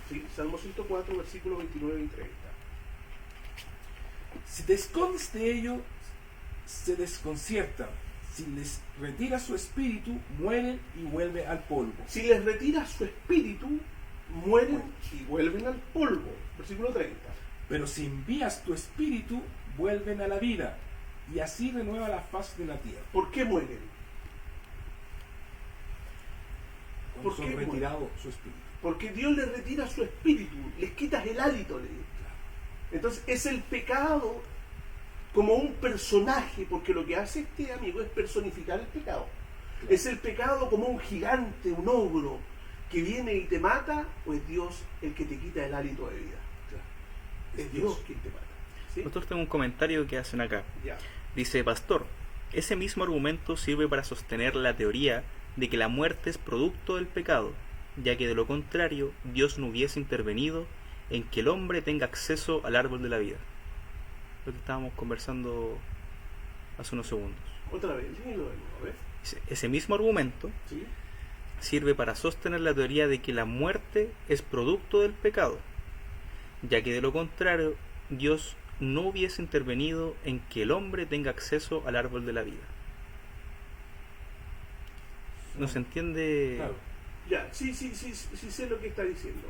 Sí, Salmo 104, versículo 29 y 30. Si te escondes de ellos, se desconciertan. Si les retira su espíritu, mueren y vuelven al polvo. Si les retira su espíritu, mueren y vuelven al polvo. Versículo 30. Pero si envías tu espíritu, vuelven a la vida, y así renueva la faz de la tierra. ¿Por qué mueren? Cuando ¿Por son qué retirado su espíritu. Porque Dios les retira su espíritu, les quitas el hálito. Entonces es el pecado como un personaje, porque lo que hace este amigo es personificar el pecado. Claro. Es el pecado como un gigante, un ogro, que viene y te mata, o es Dios el que te quita el hálito de vida. Claro. Es Dios quien te mata. ¿Sí? Nosotros tenemos un comentario que hacen acá. Ya. Dice, pastor, ese mismo argumento sirve para sostener la teoría de que la muerte es producto del pecado, ya que de lo contrario Dios no hubiese intervenido en que el hombre tenga acceso al árbol de la vida. Lo que estábamos conversando hace unos segundos. Otra vez, dímelo de nuevo, a ver. Dice, ese mismo argumento ¿Sí? sirve para sostener la teoría de que la muerte es producto del pecado, ya que de lo contrario Dios no hubiese intervenido en que el hombre tenga acceso al árbol de la vida. ¿No se entiende? Claro. Ya, sí sé lo que está diciendo.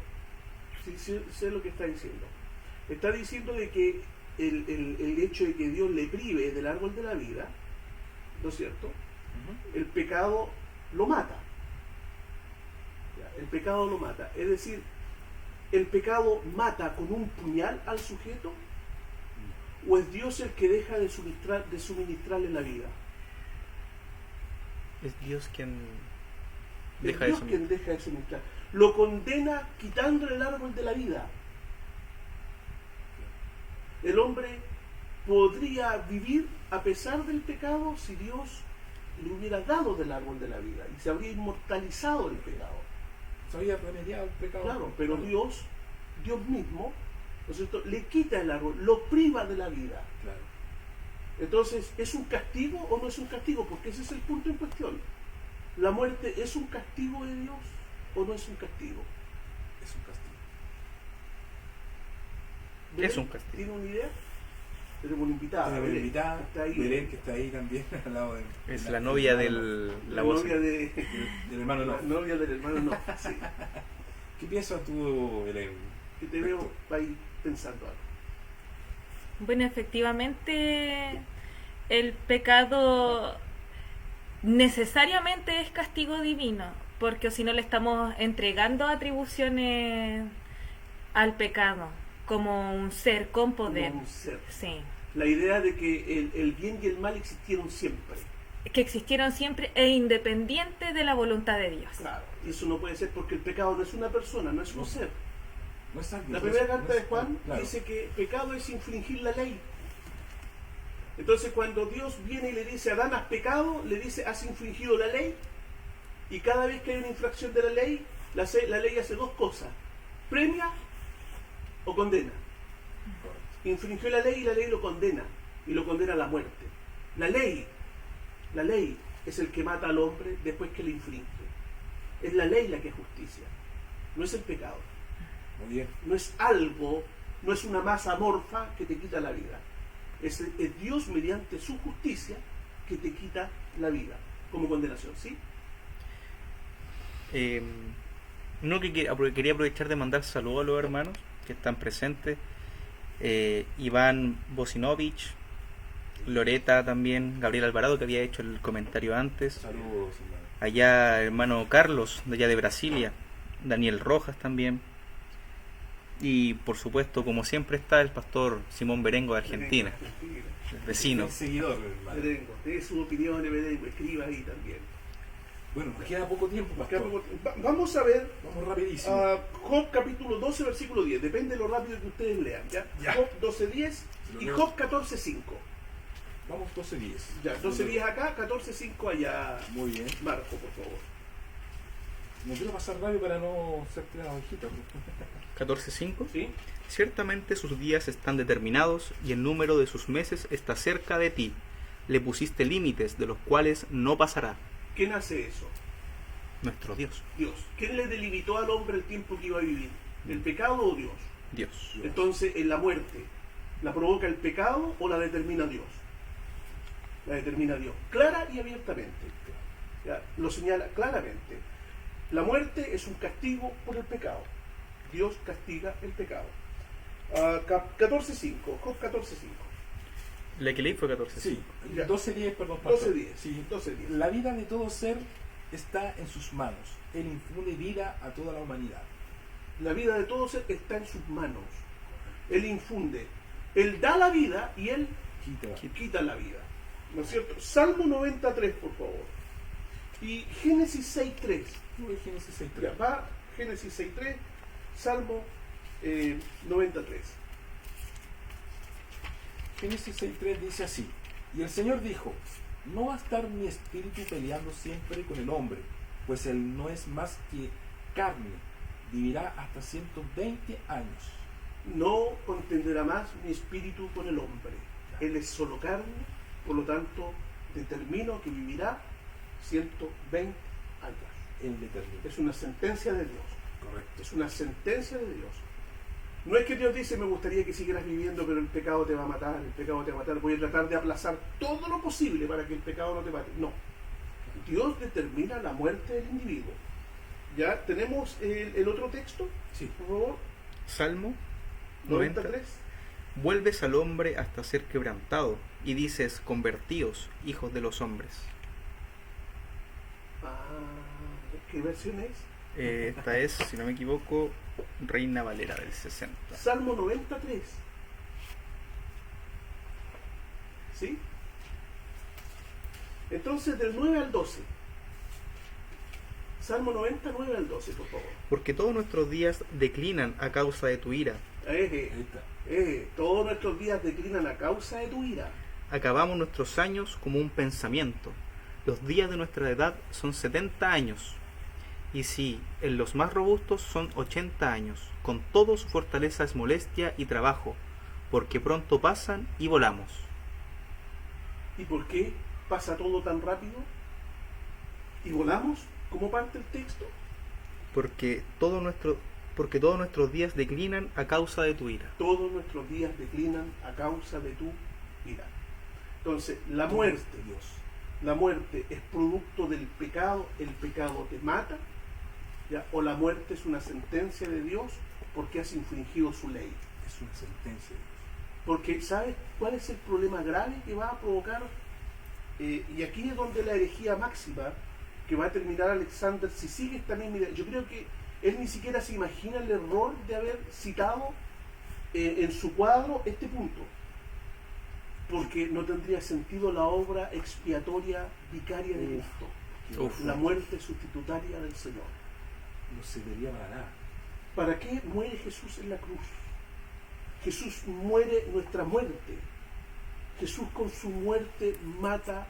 Sí sé lo que está diciendo. Está diciendo de que el hecho de que Dios le prive del árbol de la vida, ¿no es cierto? El pecado lo mata. Ya, el pecado lo mata. Es decir, el pecado mata con un puñal al sujeto, o es Dios el que deja de suministrarle la vida. Es Dios quien Es deja de Dios suministrar. quien deja de suministrar. Lo condena quitándole el árbol de la vida. El hombre podría vivir a pesar del pecado si Dios le hubiera dado del árbol de la vida y se habría inmortalizado el pecado. Se había remediado el pecado. Claro, pero Dios mismo, ¿no es cierto?, le quita el árbol, lo priva de la vida. Claro. Entonces, ¿es un castigo o no es un castigo? Porque ese es el punto en cuestión. ¿La muerte es un castigo de Dios o no es un castigo? Es un castigo. Es un castigo. ¿Tiene una idea? Tenemos una invitada. Tenemos una Belén, invitada, que está ahí. Belén, que está ahí también al lado de... Es la novia del La voz. novia del hermano la no. novia del hermano no. Sí. ¿Qué piensas tú, Belén? Que te veo ahí pensando algo. Bueno, efectivamente, el pecado necesariamente es castigo divino, porque si no le estamos entregando atribuciones al pecado como un ser con poder. Como un ser. Sí. La idea de que el bien y el mal existieron siempre. Que existieron siempre e independiente de la voluntad de Dios. Claro, y eso no puede ser porque el pecado no es una persona, no es un ser. No es alguien, La no primera es- carta no de es- Juan claro. dice que pecado es infringir la ley. Entonces cuando Dios viene y le dice a Adán, has pecado, le dice, has infringido la ley. Y cada vez que hay una infracción de la ley, la ley hace dos cosas: premia o condena. Infringió la ley y la ley lo condena. Y lo condena a la muerte. La ley es el que mata al hombre después que le infringe. Es la ley la que es justicia. No es el pecado. Muy bien. No es algo, no es una masa amorfa que te quita la vida. Es Dios mediante su justicia que te quita la vida como condenación, ¿sí? Quería aprovechar de mandar saludos a los hermanos que están presentes. Iván Bosinovich, Loreta también, Gabriel Alvarado, que había hecho el comentario antes. Saludos, hermano. Allá hermano Carlos, de allá de Brasilia. Daniel Rojas también. Y por supuesto, como siempre, está el pastor Simón Berengo de Argentina, el vecino. El seguidor, hermano. Berengo, de sus opiniones, Berengo, escriba ahí también. Bueno, nos queda poco tiempo, pastor. Vamos a ver Vamos rapidísimo. Job capítulo 12, versículo 10. Depende de lo rápido que ustedes lean. ¿Ya? Ya. Job 12.10 y Lo Job 14.5. Vamos 12-10. Ya, 12.10 acá, 14.5 allá. Muy bien. Marco, por favor. No quiero pasar rápido para no ser tirado hojita. 14.5. ¿Sí? Ciertamente sus días están determinados y el número de sus meses está cerca de ti. Le pusiste límites de los cuales no pasará. ¿Quién hace eso? Nuestro Dios. Dios. ¿Quién le delimitó al hombre el tiempo que iba a vivir? ¿El pecado o Dios? Dios. Entonces, en la muerte, ¿la provoca el pecado o la determina Dios? La determina Dios, clara y abiertamente. ¿Ya? Lo señala claramente. La muerte es un castigo por el pecado. Dios castiga el pecado. 14.5, Job 14.5. La que leí fue 14.5. Sí, Ya. 12-10, perdón, pastor. 12.10. Sí. 12.10. La vida de todo ser está en sus manos. Él infunde vida a toda la humanidad. La vida de todo ser está en sus manos. Él infunde. Él da la vida y Él quita la vida. ¿No es cierto? Salmo 93, por favor. Y Génesis 6.3. Génesis Ya 6:3. va Génesis 6.3, Salmo 93. Génesis 6:3 dice así: y el Señor dijo, no va a estar mi espíritu peleando siempre con el hombre, pues él no es más que carne, vivirá hasta 120 años. No contenderá más mi espíritu con el hombre. Él es solo carne, por lo tanto determino que vivirá 120 años. Él determina. Es una sentencia de Dios. Correcto. Es una sentencia de Dios. No es que Dios dice, me gustaría que siguieras viviendo, pero el pecado te va a matar, el pecado te va a matar. Voy a tratar de aplazar todo lo posible para que el pecado no te mate. No. Dios determina la muerte del individuo. ¿Ya? ¿Tenemos el otro texto? Sí. Por favor. Salmo 90. 93. Vuelves al hombre hasta ser quebrantado y dices, convertíos, hijos de los hombres. ¿Qué versión es? Esta es, si no me equivoco, Reina Valera del 60. Salmo 93. ¿Sí? Entonces, del 9 al 12. Salmo 99 al 12, por favor. Porque todos nuestros días declinan a causa de tu ira. Ahí está. Todos nuestros días declinan a causa de tu ira. Acabamos nuestros años como un pensamiento. Los días de nuestra edad son 70 años. Y si en los más robustos son 80 años. Con todo su fortaleza es molestia y trabajo, porque pronto pasan y volamos. ¿Y por qué pasa todo tan rápido? ¿Y volamos como parte del texto? Porque todos nuestros días declinan a causa de tu ira. Todos nuestros días declinan a causa de tu ira. Entonces, la muerte, Dios. la muerte es producto del pecado, el pecado te mata, ¿ya? O la muerte es una sentencia de Dios porque has infringido su ley. Es una sentencia de Dios. Porque, ¿sabes cuál es el problema grave que va a provocar? Y aquí es donde la herejía máxima que va a terminar Alexander, si sigue esta misma idea, yo creo que él ni siquiera se imagina el error de haber citado en su cuadro este punto, porque no tendría sentido la obra expiatoria vicaria de Cristo, Uf. la muerte sustitutaria del Señor. No serviría para nada. ¿Para qué muere Jesús en la cruz? Jesús muere nuestra muerte. Jesús con su muerte mata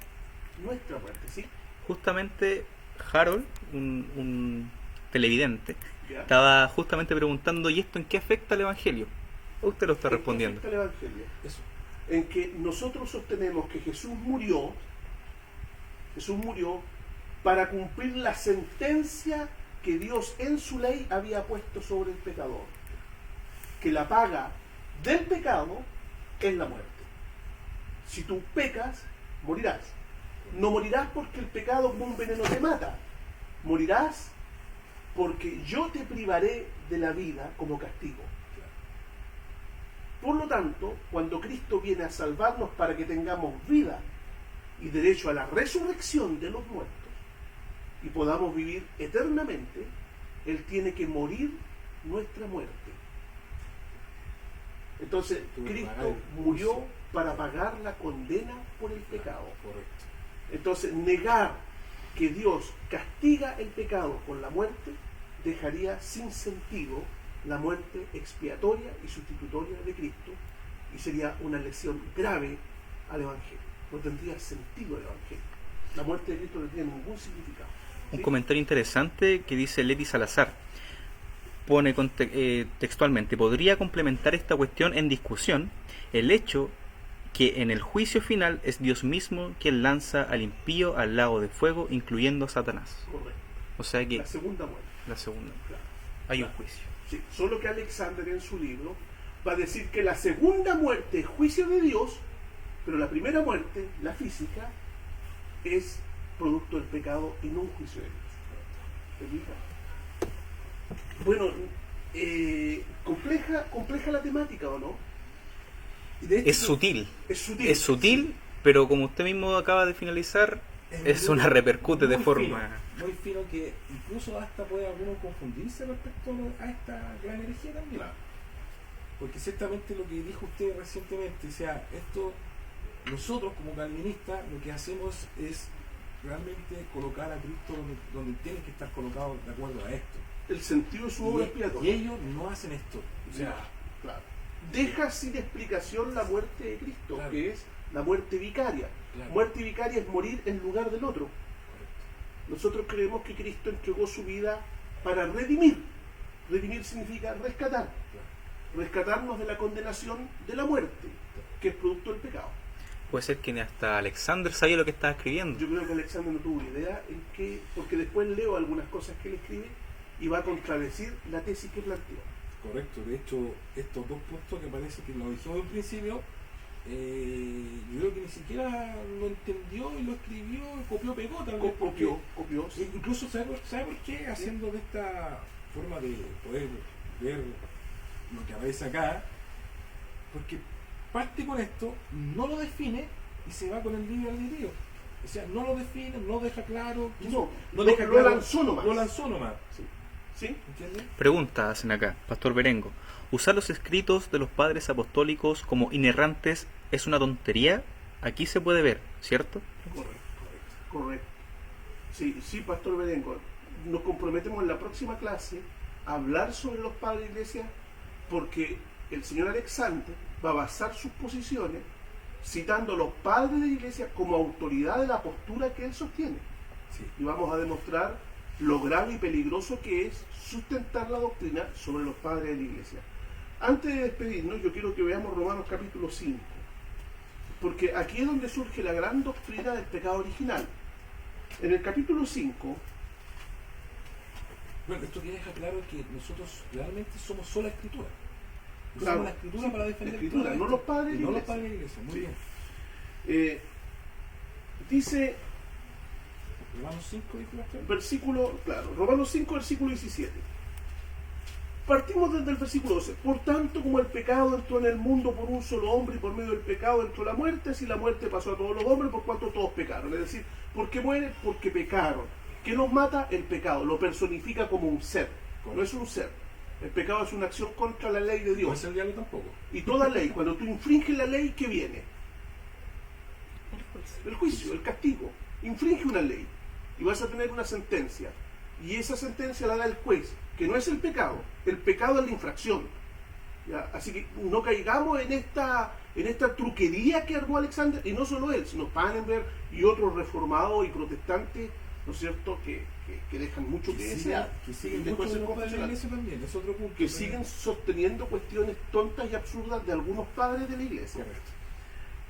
nuestra muerte, ¿sí? Justamente Harold, un televidente, ¿Ya? estaba justamente preguntando, ¿y esto en qué afecta al Evangelio? Usted lo está respondiendo. ¿En qué afecta el Evangelio? Eso. En que nosotros sostenemos que Jesús murió para cumplir la sentencia que Dios en su ley había puesto sobre el pecador. Que la paga del pecado es la muerte. Si tú pecas, morirás. No morirás porque el pecado como un veneno te mata. Morirás porque yo te privaré de la vida como castigo. Por lo tanto, cuando Cristo viene a salvarnos para que tengamos vida y derecho a la resurrección de los muertos y podamos vivir eternamente, Él tiene que morir nuestra muerte. Entonces, Cristo murió para pagar la condena por el pecado. Correcto. Entonces, negar que Dios castiga el pecado con la muerte dejaría sin sentido la muerte expiatoria y sustitutoria de Cristo y sería una lesión grave al Evangelio. No tendría sentido el Evangelio. La muerte de Cristo no tiene ningún significado. Un ¿Sí? comentario interesante que dice Leti Salazar. Pone textualmente, podría complementar esta cuestión en discusión el hecho que en el juicio final es Dios mismo quien lanza al impío al lago de fuego, incluyendo a Satanás. Correcto. O sea que La segunda muerte. la segunda, Claro. hay un juicio. Sí, solo que Alexander en su libro va a decir que la segunda muerte es juicio de Dios, pero la primera muerte, la física, es producto del pecado y no un juicio de Dios. ¿Te fijas? Bueno, compleja la temática, ¿o no? Y de hecho, Es sutil, Es sutil. es sutil, pero como usted mismo acaba de finalizar, es una repercute de muy forma... muy fino, que incluso hasta puede alguno confundirse respecto a esta gran herejía también. Claro. Porque ciertamente lo que dijo usted recientemente, o sea, esto, nosotros como calvinistas lo que hacemos es realmente colocar a Cristo donde tiene que estar colocado de acuerdo a esto. El sentido de su obra Y expiatoria. ellos no hacen esto. O sea, Claro. Deja sin explicación la muerte de Cristo, Claro. que es la muerte vicaria. claro, Muerte vicaria es morir en lugar del otro. correcto. Nosotros creemos que Cristo entregó su vida para redimir. Redimir significa rescatar. Claro. Rescatarnos de la condenación de la muerte, que es producto del pecado. Puede ser que hasta Alexander sabía lo que estaba escribiendo. Yo creo que Alexander no tuvo idea en qué, porque después leo algunas cosas que él escribe y va a contradecir la tesis que planteó. Correcto, de hecho, estos dos puntos que parece que lo dijimos en principio, yo creo que ni siquiera lo entendió y lo escribió, copió, pegó tal vez. Copió, sí. Incluso, ¿sabe por qué? Haciendo de esta forma de poder ver lo que aparece acá, porque parte con esto, no lo define y se va con el libre albedrío. O sea, no lo define, no deja claro. No deja lo claro, lanzó nomás. Lo lanzó nomás. ¿Sí? ¿Entiendes? Pregunta hacen acá, Pastor Berengo. ¿Usar los escritos de los padres apostólicos como inerrantes es una tontería? Aquí se puede ver, ¿cierto? Correcto. Sí, Pastor Berengo. Nos comprometemos en la próxima clase a hablar sobre los padres de la iglesia, porque el señor Alexander va a basar sus posiciones citando a los padres de la iglesia como autoridad de la postura que él sostiene. Sí. Y vamos a demostrar lo grave y peligroso que es sustentar la doctrina sobre los padres de la iglesia. Antes de despedirnos, yo quiero que veamos Romanos capítulo 5. porque aquí es donde surge la gran doctrina del pecado original. En el capítulo 5, Bueno, esto que deja claro que nosotros realmente somos sola escritura. Claro. Somos la escritura para defender La escritura, todo no esto. los padres de Y la no los iglesia. padres de la iglesia. Muy Sí. bien. Dice, Romanos 5, dijo Pastor. versículo, claro, Romanos 5, versículo 17. Partimos desde el versículo 12. Por tanto, como el pecado entró en el mundo por un solo hombre y por medio del pecado entró la muerte, así la muerte pasó a todos los hombres por cuanto todos pecaron. Es decir, ¿por qué mueren? Porque pecaron. ¿Qué nos mata? El pecado. Lo personifica como un ser. No es un ser. El pecado es una acción contra la ley de No Dios. es el diablo tampoco. Y toda ley, cuando tú infringes la ley, ¿qué viene? El juicio. El juicio, el castigo. Infringe una ley y vas a tener una sentencia. Y esa sentencia la da el juez, que no es el pecado. El pecado es la infracción. ¿Ya? Así que no caigamos en esta truquería que armó Alexander, y no solo él, sino Pannenberg y otros reformados y protestantes, ¿no es cierto?, que dejan mucho que desear. Que siguen Después muchos de se los padres de la confesionan. iglesia también. Es otro punto. Que siguen sosteniendo cuestiones tontas y absurdas de algunos padres de la iglesia. Correcto.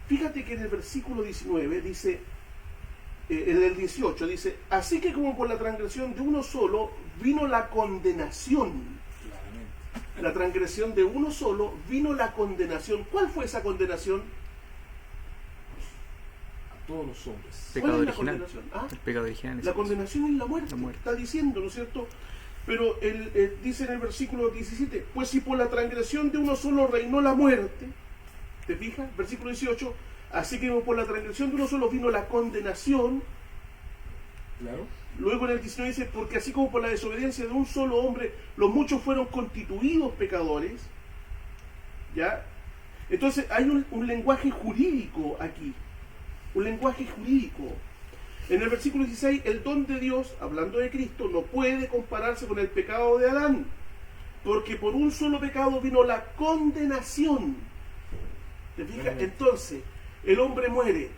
Fíjate que en el versículo 19 dice, en el 18 dice, así que como por la transgresión de uno solo vino la condenación. Claramente. La transgresión de uno solo vino la condenación. ¿Cuál fue esa condenación? A todos los hombres. Pecado ¿Cuál es la original. condenación? ¿Ah? El pecado original. en La ese caso. condenación es la muerte, La muerte. está diciendo, ¿no es cierto? Pero él dice en el versículo 17, pues si por la transgresión de uno solo reinó la muerte, ¿te fijas? Versículo 18, así que por la transgresión de uno solo vino la condenación. Claro. Luego en el 19 dice, porque así como por la desobediencia de un solo hombre, los muchos fueron constituidos pecadores, ¿ya? Entonces hay un lenguaje jurídico aquí, un lenguaje jurídico. En el versículo 16, el don de Dios, hablando de Cristo, no puede compararse con el pecado de Adán, porque por un solo pecado vino la condenación. ¿Te fijas? Entonces, el hombre muere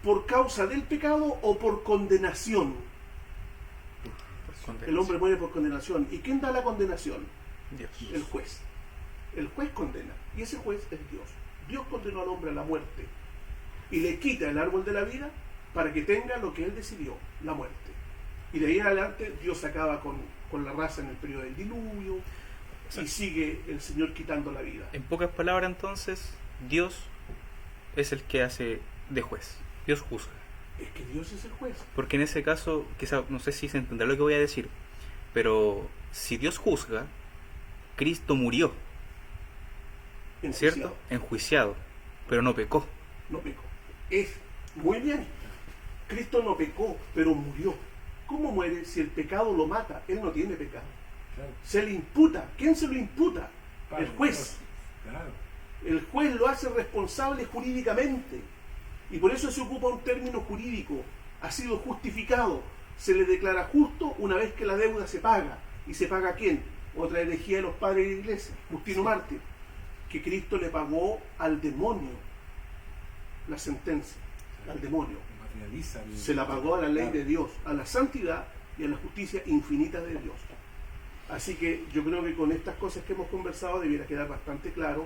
¿por causa del pecado o por condenación? El hombre muere por condenación. ¿Y quién da la condenación? Dios. El juez. El juez condena. Y ese juez es Dios. Dios condenó al hombre a la muerte. Y le quita el árbol de la vida para que tenga lo que él decidió, la muerte. Y de ahí en adelante Dios acaba con la raza en el periodo del diluvio. Y sigue el Señor quitando la vida. En pocas palabras, entonces, Dios es el que hace de juez. Dios juzga. Es que Dios es el juez. Porque en ese caso, quizá, no sé si se entenderá lo que voy a decir, pero si Dios juzga, Cristo murió, ¿cierto? Enjuiciado, pero no pecó. No pecó. Es muy bien. Cristo no pecó, pero murió. ¿Cómo muere si el pecado lo mata? Él no tiene pecado. Claro. Se le imputa. ¿Quién se lo imputa? El juez. Claro. El juez lo hace responsable jurídicamente. Y por eso se ocupa un término jurídico. Ha sido justificado. Se le declara justo una vez que la deuda se paga. ¿Y se paga a quién? Otra herejía de los padres de la iglesia. Justino Mártir. Que Cristo le pagó al demonio la sentencia. Al demonio. Materializa. Se la pagó a la ley Claro. de Dios, a la santidad y a la justicia infinita de Dios. Así que yo creo que con estas cosas que hemos conversado debiera quedar bastante claro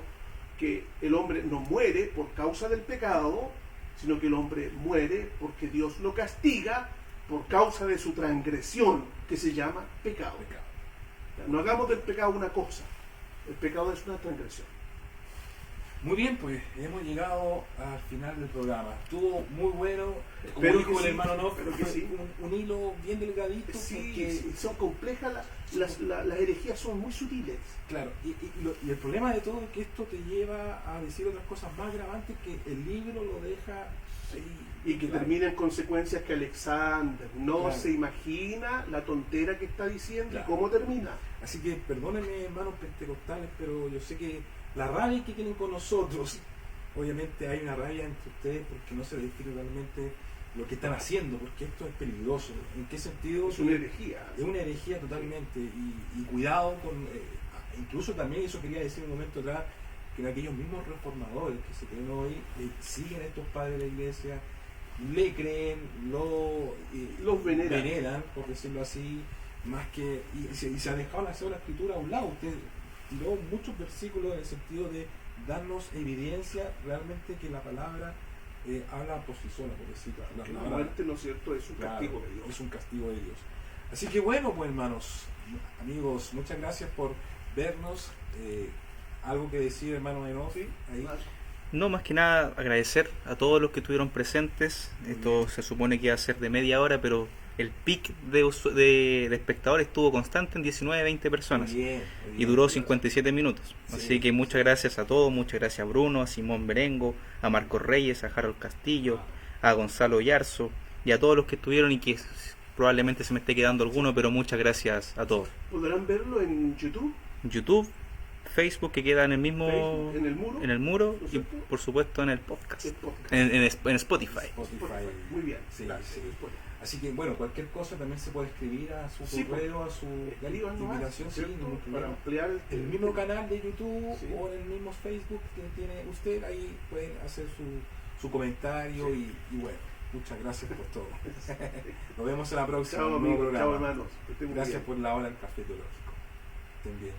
que el hombre no muere por causa del pecado, sino que el hombre muere porque Dios lo castiga por causa de su transgresión, que se llama pecado. Pecado. No hagamos del pecado una cosa, el pecado es una transgresión. Muy bien, pues hemos llegado al final del programa. Estuvo muy bueno. Como Pero dijo que el sí, hermano Noff, pero que fue sí. un hilo bien delgadito. Sí, porque, sí, son complejas, las herejías son muy sutiles. claro, y el problema de todo es que esto te lleva a decir otras cosas más gravantes que el libro lo deja ahí, Y que claro. termina en consecuencias que Alexander no Claro. se imagina la tontera que está diciendo Claro. y cómo termina. Así que perdónenme, hermanos pentecostales, pero yo sé que la rabia que tienen con nosotros, obviamente hay una rabia entre ustedes porque no se les explica realmente lo que están haciendo, porque esto es peligroso. ¿En qué sentido? Es una herejía. Es una herejía totalmente. Y cuidado con. Incluso también, eso quería decir un momento atrás, que en aquellos mismos reformadores que se creen hoy, siguen a estos padres de la iglesia, le creen, Los veneran. veneran, por decirlo así, más que. Y se ha dejado la sola escritura a un lado. Usted tiró muchos versículos en el sentido de darnos evidencia realmente que la palabra habla por sí sola, por decir. La Que la palabra, muerte, ¿no es cierto?, es un claro, castigo de Dios. es un castigo de Dios. Así que bueno, pues hermanos, amigos, muchas gracias por vernos. Algo que decir, hermano Enofi, ahí. No, más que nada agradecer a todos los que estuvieron presentes. Esto se supone que iba a ser de media hora, pero el pic de espectadores estuvo constante en 19-20 personas. Muy bien, Y duró 57 minutos. Sí, Así que muchas gracias a todos, muchas gracias a Bruno, a Simón Berengo, a Marcos Reyes, a Harold Castillo, a Gonzalo Yarzo y a todos los que estuvieron y que probablemente se me esté quedando alguno, pero muchas gracias a todos. ¿Podrán verlo en YouTube? YouTube, Facebook, que queda en el mismo Facebook, en el muro, ¿no es y cierto? por supuesto en el podcast, El podcast. en Spotify. Spotify. Muy bien, Sí, gracias. sí. Así que bueno, cualquier cosa también se puede escribir a su Sí, correo, a su Escriban nomás, invitación, sí, ¿cierto? ningún Para problema. ampliar El mismo canal de YouTube Sí. o en el mismo Facebook que tiene usted, ahí pueden hacer su comentario Sí. y bueno, muchas gracias por todo. Nos vemos en la próxima. Chao en un nuevo amigos, chao programa. hermanos. Que estén muy Gracias bien. por la hora del café teológico. Estén bien.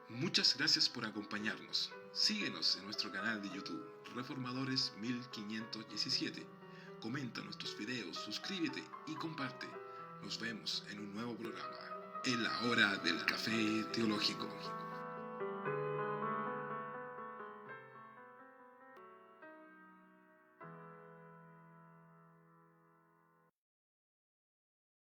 Muchas gracias por acompañarnos. Síguenos en nuestro canal de YouTube, Reformadores 1517. Comenta nuestros videos, suscríbete y comparte. Nos vemos en un nuevo programa, en la hora del café teológico.